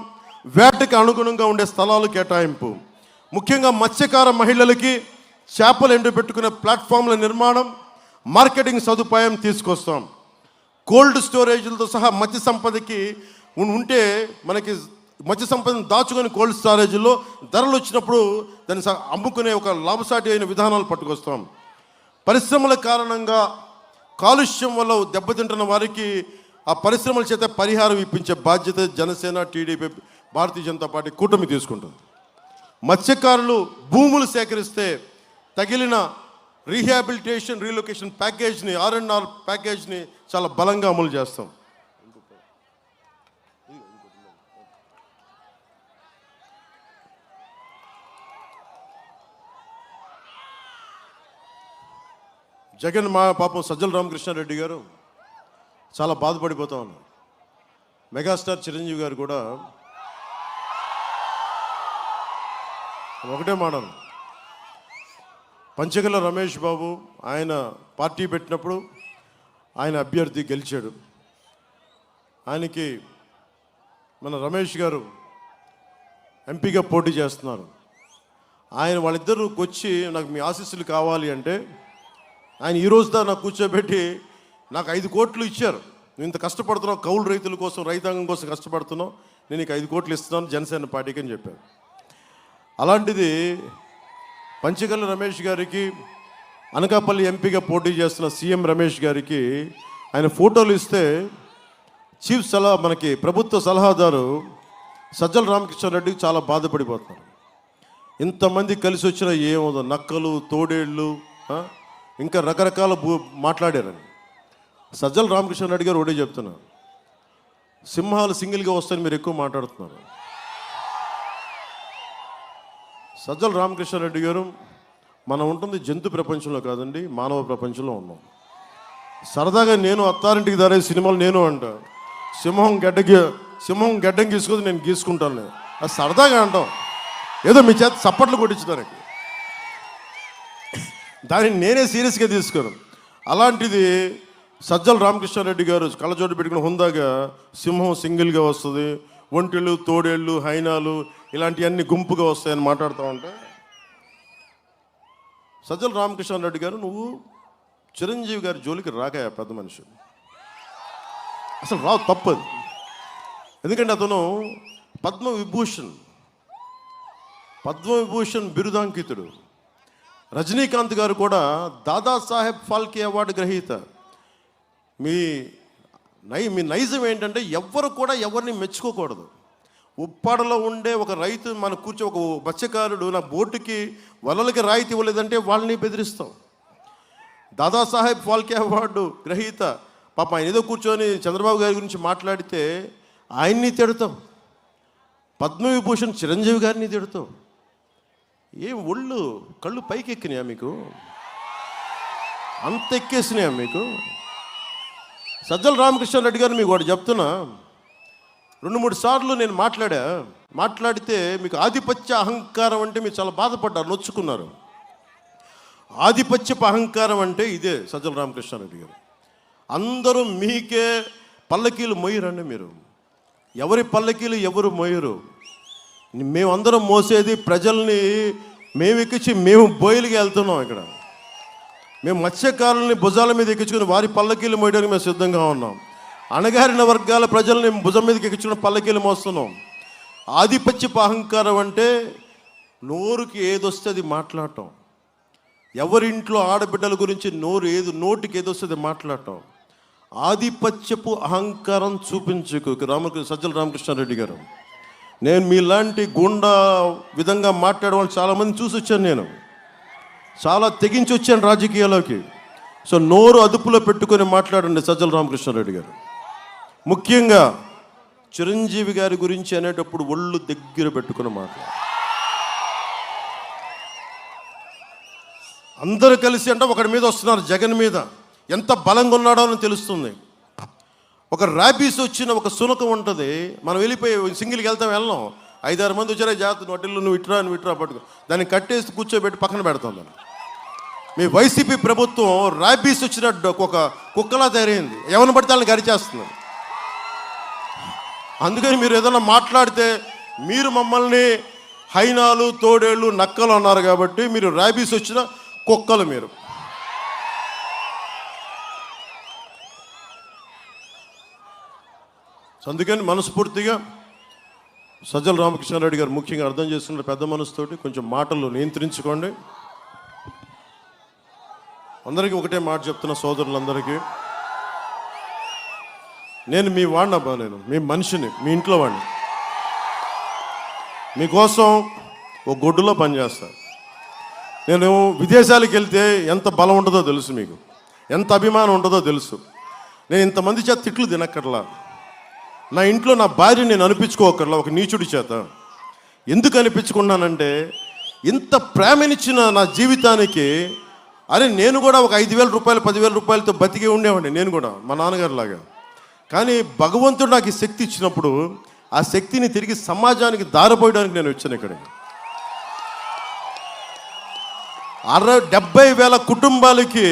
వేటకి అనుగుణంగా ఉండే స్థలాలు కేటాయింపు. ముఖ్యంగా మత్స్యకార మహిళలకి చేపలు ఎండబెట్టుకునే ప్లాట్ఫామ్ల నిర్మాణం, మార్కెటింగ్ సదుపాయం తీసుకొస్తాం. కోల్డ్ స్టోరేజ్లతో సహా మత్స్య సంపదకి ఉంటే మనకి మత్స్య సంపదను దాచుకొని కోల్డ్ స్టోరేజ్లో ధరలు వచ్చినప్పుడు దాన్ని అమ్ముకునే ఒక లాభసాటి అయిన విధానాలు పట్టుకొస్తాం. పరిశ్రమల కారణంగా కాలుష్యం వల్ల దెబ్బతింటున్న వారికి ఆ పరిశ్రమల చేత పరిహారం ఇప్పించే బాధ్యత జనసేన, టీడీపీ, భారతీయ జనతా పార్టీ కూటమి తీసుకుంటుంది. మత్స్యకారులు భూములు సేకరిస్తే తగిలిన రీహాబిలిటేషన్, రీలొకేషన్ ప్యాకేజ్ని, R&R ప్యాకేజ్ని చాలా బలంగా అమలు చేస్తాం. జగన్ మా పాపం సజ్జల రామకృష్ణారెడ్డి గారు చాలా బాధపడిపోతా ఉన్నారు. మెగాస్టార్ చిరంజీవి గారు కూడా ఒకటే మాట, పంచగల రమేష్ బాబు ఆయన పార్టీ పెట్టినప్పుడు ఆయన అభ్యర్థి గెలిచాడు. ఆయనకి మన రమేష్ గారు ఎంపీగా పోటీ చేస్తున్నారు. ఆయన వాళ్ళిద్దరూ వచ్చి నాకు మీ ఆశీస్సులు కావాలి అంటే ఆయన ఈరోజు దా నాకు కూర్చోబెట్టి నాకు 5 కోట్లు ఇచ్చారు. నువ్వు ఇంత కష్టపడుతున్నావు, కౌలు రైతుల కోసం, రైతాంగం కోసం కష్టపడుతున్నావు, నేను నీకు 5 కోట్లు ఇస్తున్నాను జనసేన పార్టీకి అని చెప్పారు. అలాంటిది పంచగల రమేష్ గారికి, అనకాపల్లి ఎంపీగా పోటీ చేస్తున్న సీఎం రమేష్ గారికి ఆయన ఫోటోలు ఇస్తే చీఫ్ మనకి ప్రభుత్వ సలహాదారు సజ్జల రామకృష్ణారెడ్డికి చాలా బాధపడిపోతున్నారు. ఇంతమంది కలిసి వచ్చిన ఏమో నక్కలు, తోడేళ్ళు, ఇంకా రకరకాల మాట్లాడారని. సజ్జల రామకృష్ణారెడ్డి గారు ఒకటే చెప్తున్నారు, సింహాలు సింగిల్గా వస్తాయని మీరు ఎక్కువ మాట్లాడుతున్నారు. సజ్జల రామకృష్ణారెడ్డి గారు, మనం ఉంటుంది జంతు ప్రపంచంలో కాదండి, మానవ ప్రపంచంలో ఉన్నాం. సరదాగా నేను అత్తారింటికి దారే సినిమాలు నేను అంట, సింహం గడ్డం గీసుకొని నేను గీసుకుంటాను, అది సరదాగా అంటాం, ఏదో మీ చేత చప్పట్లు కొట్టించడానికి. దాన్ని నేనే సీరియస్గా తీసుకోను. అలాంటిది సజ్జల రామకృష్ణారెడ్డి గారు కళ్ళజోడు పెట్టుకుని హుందాగా సింహం సింగిల్గా వస్తుంది, ఒంటెలు, తోడేళ్ళు, హైనాలు ఇలాంటివన్నీ గుంపుగా వస్తాయని మాట్లాడుతూ ఉంటే, సజ్జల రామకృష్ణారెడ్డి గారు నువ్వు చిరంజీవి గారి జోలికి రాకాయ పెద్ద మనిషి, అసలు రావు, తప్పదు. ఎందుకంటే అతను పద్మవిభూషణ్ బిరుదాంకితుడు. రజనీకాంత్ గారు కూడా దాదాసాహెబ్ ఫాల్కే అవార్డు గ్రహీత. మీ నైజం ఏంటంటే ఎవ్వరు కూడా ఎవరిని మెచ్చుకోకూడదు. ఉప్పాడలో ఉండే ఒక రైతు మన ఒక మత్స్యకారుడు నా బోటుకి వలలకి రాయితీ ఇవ్వలేదంటే వాళ్ళని బెదిరిస్తాం. దాదాసాహెబ్ ఫాల్కే అవార్డు గ్రహీత పాప ఆయన ఏదో కూర్చొని చంద్రబాబు గారి గురించి మాట్లాడితే ఆయన్ని తిడతాం. పద్మవిభూషణ్ చిరంజీవి గారిని తిడతాం. ఏం ఒళ్ళు కళ్ళు పైకి ఎక్కినాయా మీకు? అంత ఎక్కేసినాయా మీకు? సజ్జల రామకృష్ణారెడ్డి గారు మీకు ఒకటి చెప్తున్నా, 2-3 సార్లు నేను మాట్లాడితే మీకు ఆధిపత్య అహంకారం అంటే మీరు చాలా బాధపడ్డారు, నొచ్చుకున్నారు. ఆధిపత్యపు అహంకారం అంటే ఇదే సజ్జల రామకృష్ణారెడ్డి గారు. అందరూ మీకే పల్లకీలు మోయరండి. మీరు ఎవరి పల్లకీలు ఎవరు మోయరు. మేమందరం మోసేది ప్రజల్ని, మేము ఎక్కించి మేము బోయిలకి వెళ్తున్నాం. ఇక్కడ మేము మత్స్యకారుల్ని భుజాల మీద ఎక్కించుకుని వారి పల్లకీలు మోయడానికి మేము సిద్ధంగా ఉన్నాం. అణగారిన వర్గాల ప్రజల్ని భుజం మీదకి ఎక్కించుకుని పల్లకీలు మోస్తున్నాం. ఆధిపత్యపు అహంకారం అంటే నోరుకి ఏదొస్తే అది మాట్లాడటం, ఎవరింట్లో ఆడబిడ్డల గురించి నోటికి ఏదొస్తుంది మాట్లాడటం. ఆధిపత్యపు అహంకారం చూపించుకు సజ్జల రామకృష్ణారెడ్డి గారు. నేను మీలాంటి గుండా విధంగా మాట్లాడేవాళ్ళు చాలామంది చూసి వచ్చాను. నేను చాలా తెగించి వచ్చాను రాజకీయాల్లోకి. సో నోరు అదుపులో పెట్టుకొని మాట్లాడండి సజ్జల రామకృష్ణారెడ్డి గారు. ముఖ్యంగా చిరంజీవి గారి గురించి అనేటప్పుడు ఒళ్ళు దగ్గర పెట్టుకుని మాట్లాడు. అందరూ కలిసి అంటే ఒకడి మీద వస్తున్నారు, జగన్ మీద ఎంత బలంగా ఉన్నాడో అని తెలుస్తుంది. ఒక ర్యాబీస్ వచ్చిన ఒక సునకం ఉంటుంది, మనం వెళ్ళిపోయి సింగిల్కి వెళ్ళం, 5-6 మంది వచ్చారా జాగ్రత్త వడ్డీలు నువ్వు ఇట్రా పట్టుకో, దాన్ని కట్టేసి కూర్చోబెట్టి పక్కన పెడతాం దాన్ని. మీ వైసీపీ ప్రభుత్వం ర్యాబీస్ వచ్చిన ఒక కుక్కలా తయారైంది, ఎవరిని పడితే వాళ్ళని గరిచేస్తుంది. అందుకని మీరు ఏదైనా మాట్లాడితే మీరు మమ్మల్ని హైనాలు, తోడేళ్ళు, నక్కలు అన్నారు కాబట్టి మీరు ర్యాబీస్ వచ్చిన కుక్కలు మీరు. అందుకని మనస్ఫూర్తిగా సజ్జల రామకృష్ణారెడ్డి గారు ముఖ్యంగా అర్థం చేసుకున్న పెద్ద మనసుతోటి కొంచెం మాటలు నియంత్రించుకోండి. అందరికీ ఒకటే మాట చెప్తున్న సోదరులందరికీ, నేను మీ వాడిని అబ్బా, నేను మీ మనిషిని, మీ ఇంట్లో వాడిని. మీకోసం ఒక గొడ్డులో పనిచేస్తాను. నేను విదేశాలకు వెళ్తే ఎంత బలం ఉంటుందో తెలుసు, మీకు ఎంత అభిమానం ఉంటుందో తెలుసు. నేను ఇంతమంది చేత తిట్లు తినక్కర్లా, నా ఇంట్లో నా భార్య నేను అనిపించుకోకర్లా ఒక నీచుడి చేత. ఎందుకు అనిపించుకున్నానంటే ఇంత ప్రేమనిచ్చిన నా జీవితానికి, అరే నేను కూడా ఒక 5,000 రూపాయలు 10,000 రూపాయలతో బతికి ఉండేవాడిని నేను కూడా మా నాన్నగారు లాగా. కానీ భగవంతుడు నాకు ఈ శక్తి ఇచ్చినప్పుడు ఆ శక్తిని తిరిగి సమాజానికి దారిపోయడానికి నేను వచ్చాను ఇక్కడికి. 70,000 కుటుంబాలకి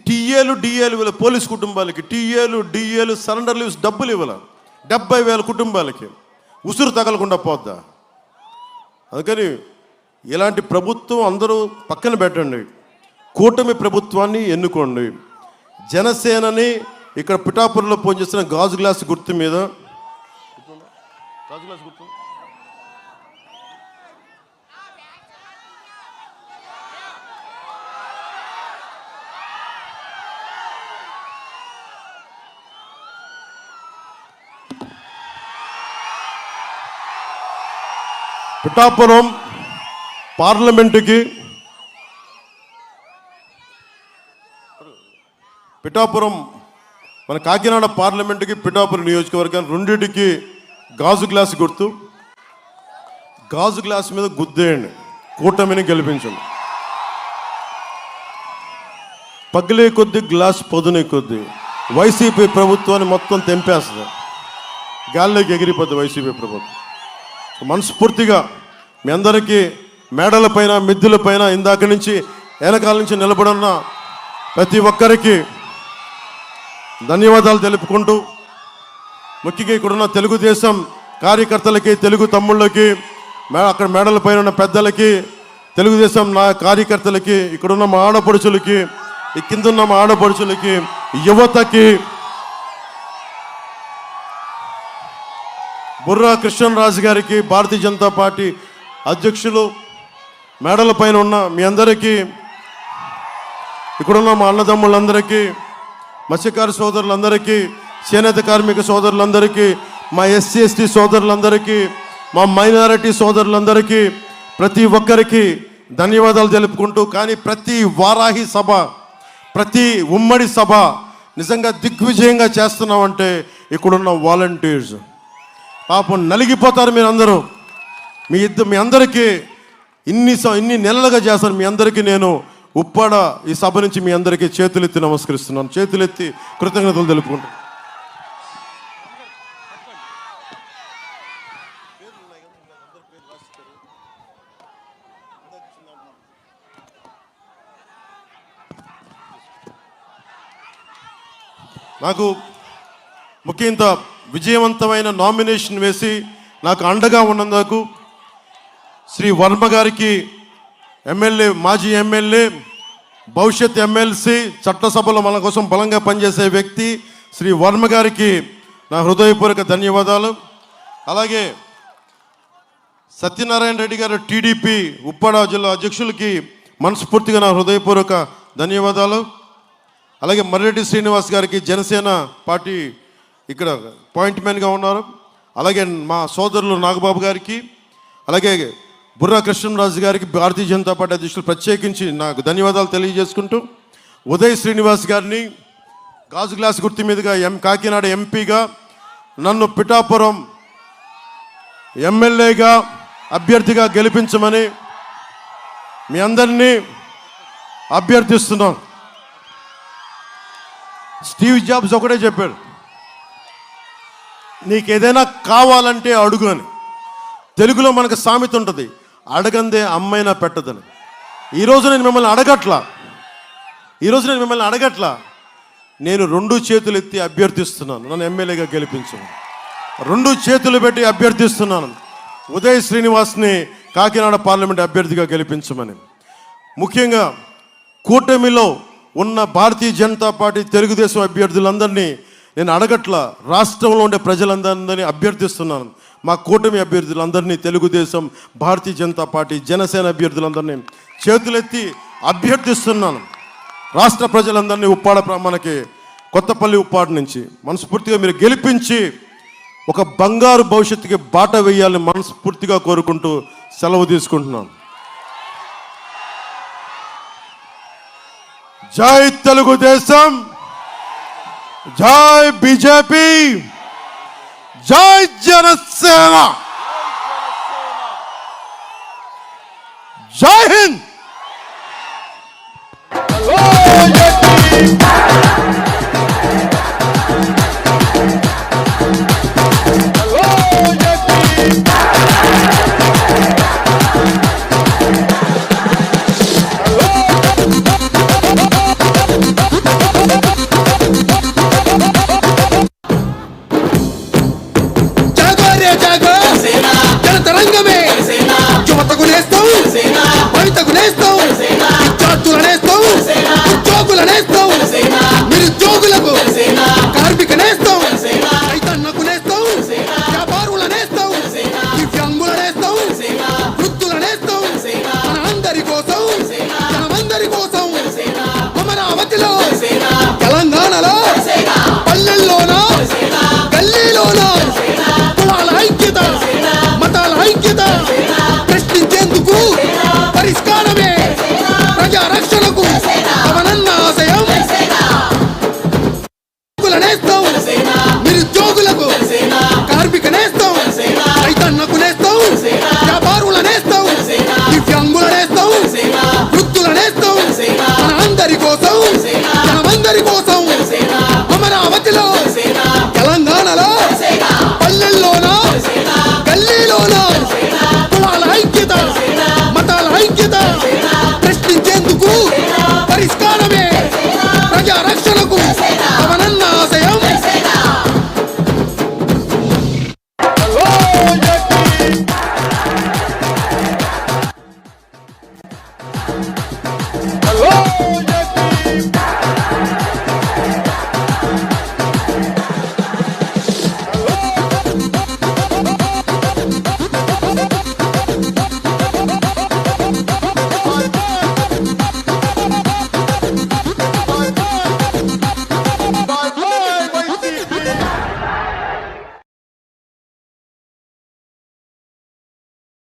టీఏలు డిఏలు ఇవ్వాలి, పోలీస్ కుటుంబాలకి టీఏలు డిఏలు సరెండర్ లీవ్స్ డబ్బులు ఇవ్వాలి. 70,000 కుటుంబాలకి ఉసురు తగలకుండా పోద్దా? అందుకని ఇలాంటి ప్రభుత్వం అందరూ పక్కన పెట్టండి, కూటమి ప్రభుత్వాన్ని ఎన్నుకోండి. జనసేనని ఇక్కడ పిఠాపురంలో పనిచేస్తున్న గాజు గ్లాస్ గుర్తు మీద, గాజు గ్లాస్ గుర్తు పిఠాపురం పార్లమెంటుకి, పిఠాపురం మన కాకినాడ పార్లమెంటుకి పిఠాపురం నియోజకవర్గాన్ని రెండింటికి గాజు గ్లాస్ గుర్తు. గాజు గ్లాస్ మీద గుద్దేయండి, కూటమిని గెలిపించండి. పగిలే కొద్దీ గ్లాస్ పొదునే కొద్దీ వైసీపీ ప్రభుత్వాన్ని మొత్తం తెంపేస్తుంది, గాల్లోకి ఎగిరిపోద్ది వైసీపీ ప్రభుత్వం. మనస్ఫూర్తిగా మీ అందరికీ మేడల పైన మిద్దెల పైన ఇందాక నుంచి వెనకాల నుంచి నిలబడున్న ప్రతి ఒక్కరికి ధన్యవాదాలు తెలుపుకుంటూ, ముఖ్యంగా ఇక్కడున్న తెలుగుదేశం కార్యకర్తలకి, తెలుగు తమ్ముళ్ళకి, అక్కడ మేడల పైన ఉన్న పెద్దలకి, తెలుగుదేశం నా కార్యకర్తలకి, ఇక్కడున్న మా ఆడపడుచులకి, ఈ కిందున్న మా ఆడపడుచులకి, యువతకి, బుర్రా కృష్ణరాజు గారికి, భారతీయ జనతా పార్టీ అధ్యక్షులు, మేడల పైన ఉన్న మీ అందరికీ, ఇక్కడున్న మా అన్నదమ్ములందరికీ, మత్స్యకార సోదరులందరికీ, చేనేత కార్మిక సోదరులందరికీ, మా ఎస్సీ ఎస్టీ సోదరులందరికీ, మా మైనారిటీ సోదరులందరికీ, ప్రతి ఒక్కరికి ధన్యవాదాలు తెలుపుకుంటూ, కానీ ప్రతి వారాహి సభ, ప్రతి ఉమ్మడి సభ నిజంగా దిగ్విజయంగా చేస్తున్నామంటే ఇక్కడున్న వాలంటీర్స్ పాపం నలిగిపోతారు. మీరు అందరూ మీ అందరికీ ఇన్ని నెలలుగా చేస్తారు. మీ అందరికీ నేను ఉప్పాడ ఈ సభ నుంచి మీ అందరికీ చేతులెత్తి నమస్కరిస్తున్నాను, చేతులెత్తి కృతజ్ఞతలు తెలుపుకుంటాను. నాకు ముఖ్యంగా విజయవంతమైన నామినేషన్ వేసి నాకు అండగా ఉన్నందుకు శ్రీ వర్మ గారికి, ఎమ్మెల్యే, మాజీ ఎమ్మెల్యే, భవిష్యత్ ఎమ్మెల్సీ, చట్టసభలో మన కోసం బలంగా పనిచేసే వ్యక్తి శ్రీ వర్మ గారికి నా హృదయపూర్వక ధన్యవాదాలు. అలాగే సత్యనారాయణ రెడ్డి గారు టీడీపీ ఉప్పాడ జిల్లా అధ్యక్షులకి మనస్ఫూర్తిగా నా హృదయపూర్వక ధన్యవాదాలు. అలాగే మర్రెడ్డి శ్రీనివాస్ గారికి జనసేన పార్టీ ఇక్కడ పాయింట్మెన్గా ఉన్నారు. అలాగే మా సోదరులు నాగబాబు గారికి, అలాగే బుర్రా కృష్ణరాజు గారికి, భారతీయ జనతా పార్టీ అధ్యక్షులు ప్రత్యేకించి నాకు ధన్యవాదాలు తెలియజేసుకుంటూ, ఉదయ్ శ్రీనివాస్ గారిని గాజు గ్లాస్ గుర్తు మీదుగా కాకినాడ ఎంపీగా, నన్ను పిఠాపురం ఎమ్మెల్యేగా అభ్యర్థిగా గెలిపించమని మీ అందరినీ అభ్యర్థిస్తున్నాం. స్టీవ్ జాబ్స్ ఒకటే చెప్పాడు, నీకేదైనా కావాలంటే అడుగు అని. తెలుగులో మనకు సామెత ఉంటుంది, అడగందే అమ్మైనా పెట్టదని. ఈరోజు నేను మిమ్మల్ని అడగట్లా. నేను 2 చేతులు ఎత్తి అభ్యర్థిస్తున్నాను, నన్ను ఎమ్మెల్యేగా గెలిపించు. 2 చేతులు పెట్టి అభ్యర్థిస్తున్నాను, ఉదయ్ శ్రీనివాస్ని కాకినాడ పార్లమెంట్ అభ్యర్థిగా గెలిపించమని. ముఖ్యంగా కూటమిలో ఉన్న భారతీయ జనతా పార్టీ, తెలుగుదేశం అభ్యర్థులందరినీ నేను అడగట్లా, రాష్ట్రంలో ఉండే ప్రజలందరినీ అభ్యర్థిస్తున్నాను. మా కూటమి అభ్యర్థులందరినీ, తెలుగుదేశం, భారతీయ జనతా పార్టీ, జనసేన అభ్యర్థులందరినీ చేతులెత్తి అభ్యర్థిస్తున్నాను. రాష్ట్ర ప్రజలందరినీ మనకి కొత్తపల్లి ఉప్పాడు నుంచి మనస్ఫూర్తిగా మీరు గెలిపించి ఒక బంగారు భవిష్యత్తుకి బాట వేయాలని మనస్ఫూర్తిగా కోరుకుంటూ సెలవు తీసుకుంటున్నాను. జై తెలుగుదేశం, జై బీజేపీ, జై జనసేన, జై హింద్. జనతరంగమే యువతకు నేస్తాం, భవితకు నేస్తాం, విద్యార్థుల నేస్తాం, ఉద్యోగుల నేస్తాం, నిరుద్యోగులకు కార్మిక నేస్తాం, రైతన్నకు నేస్తాం, వ్యాపారుల నేస్తాం, దివ్యాంగుల నేస్తాం, వృద్ధుల నేస్తాం, మన అందరి కోసం, మనమందరి కోసం అమరావతిలో, తెలంగాణలో, పల్లెల్లోనా, గల్లీలోనా కులాల ఐక్యత, మతాల ఐక్యత, ప్రశ్నించేందుకు పరిష్కారమే ప్రజారక్షణకు పవనన్న ఆశయం. నేస్తాం, నిరుద్యోగులకు కార్మిక నేస్తాం, రైతన్నకు నేస్తాం, వ్యాపారుల నేస్తాం, దివ్యాంగుల నేస్తాం, వృద్ధుల నేస్తాం, మన అందరి కోసం, మనమందరి కోసం అమరావతిలో, తెలంగాణలో, పల్లెల్లోనా, గల్లీలోనా కులాల ఐక్యత, మతాల ఐక్యత, ప్రశ్నించేందుకు పరిష్కారమే ప్రజారక్షణకు పవన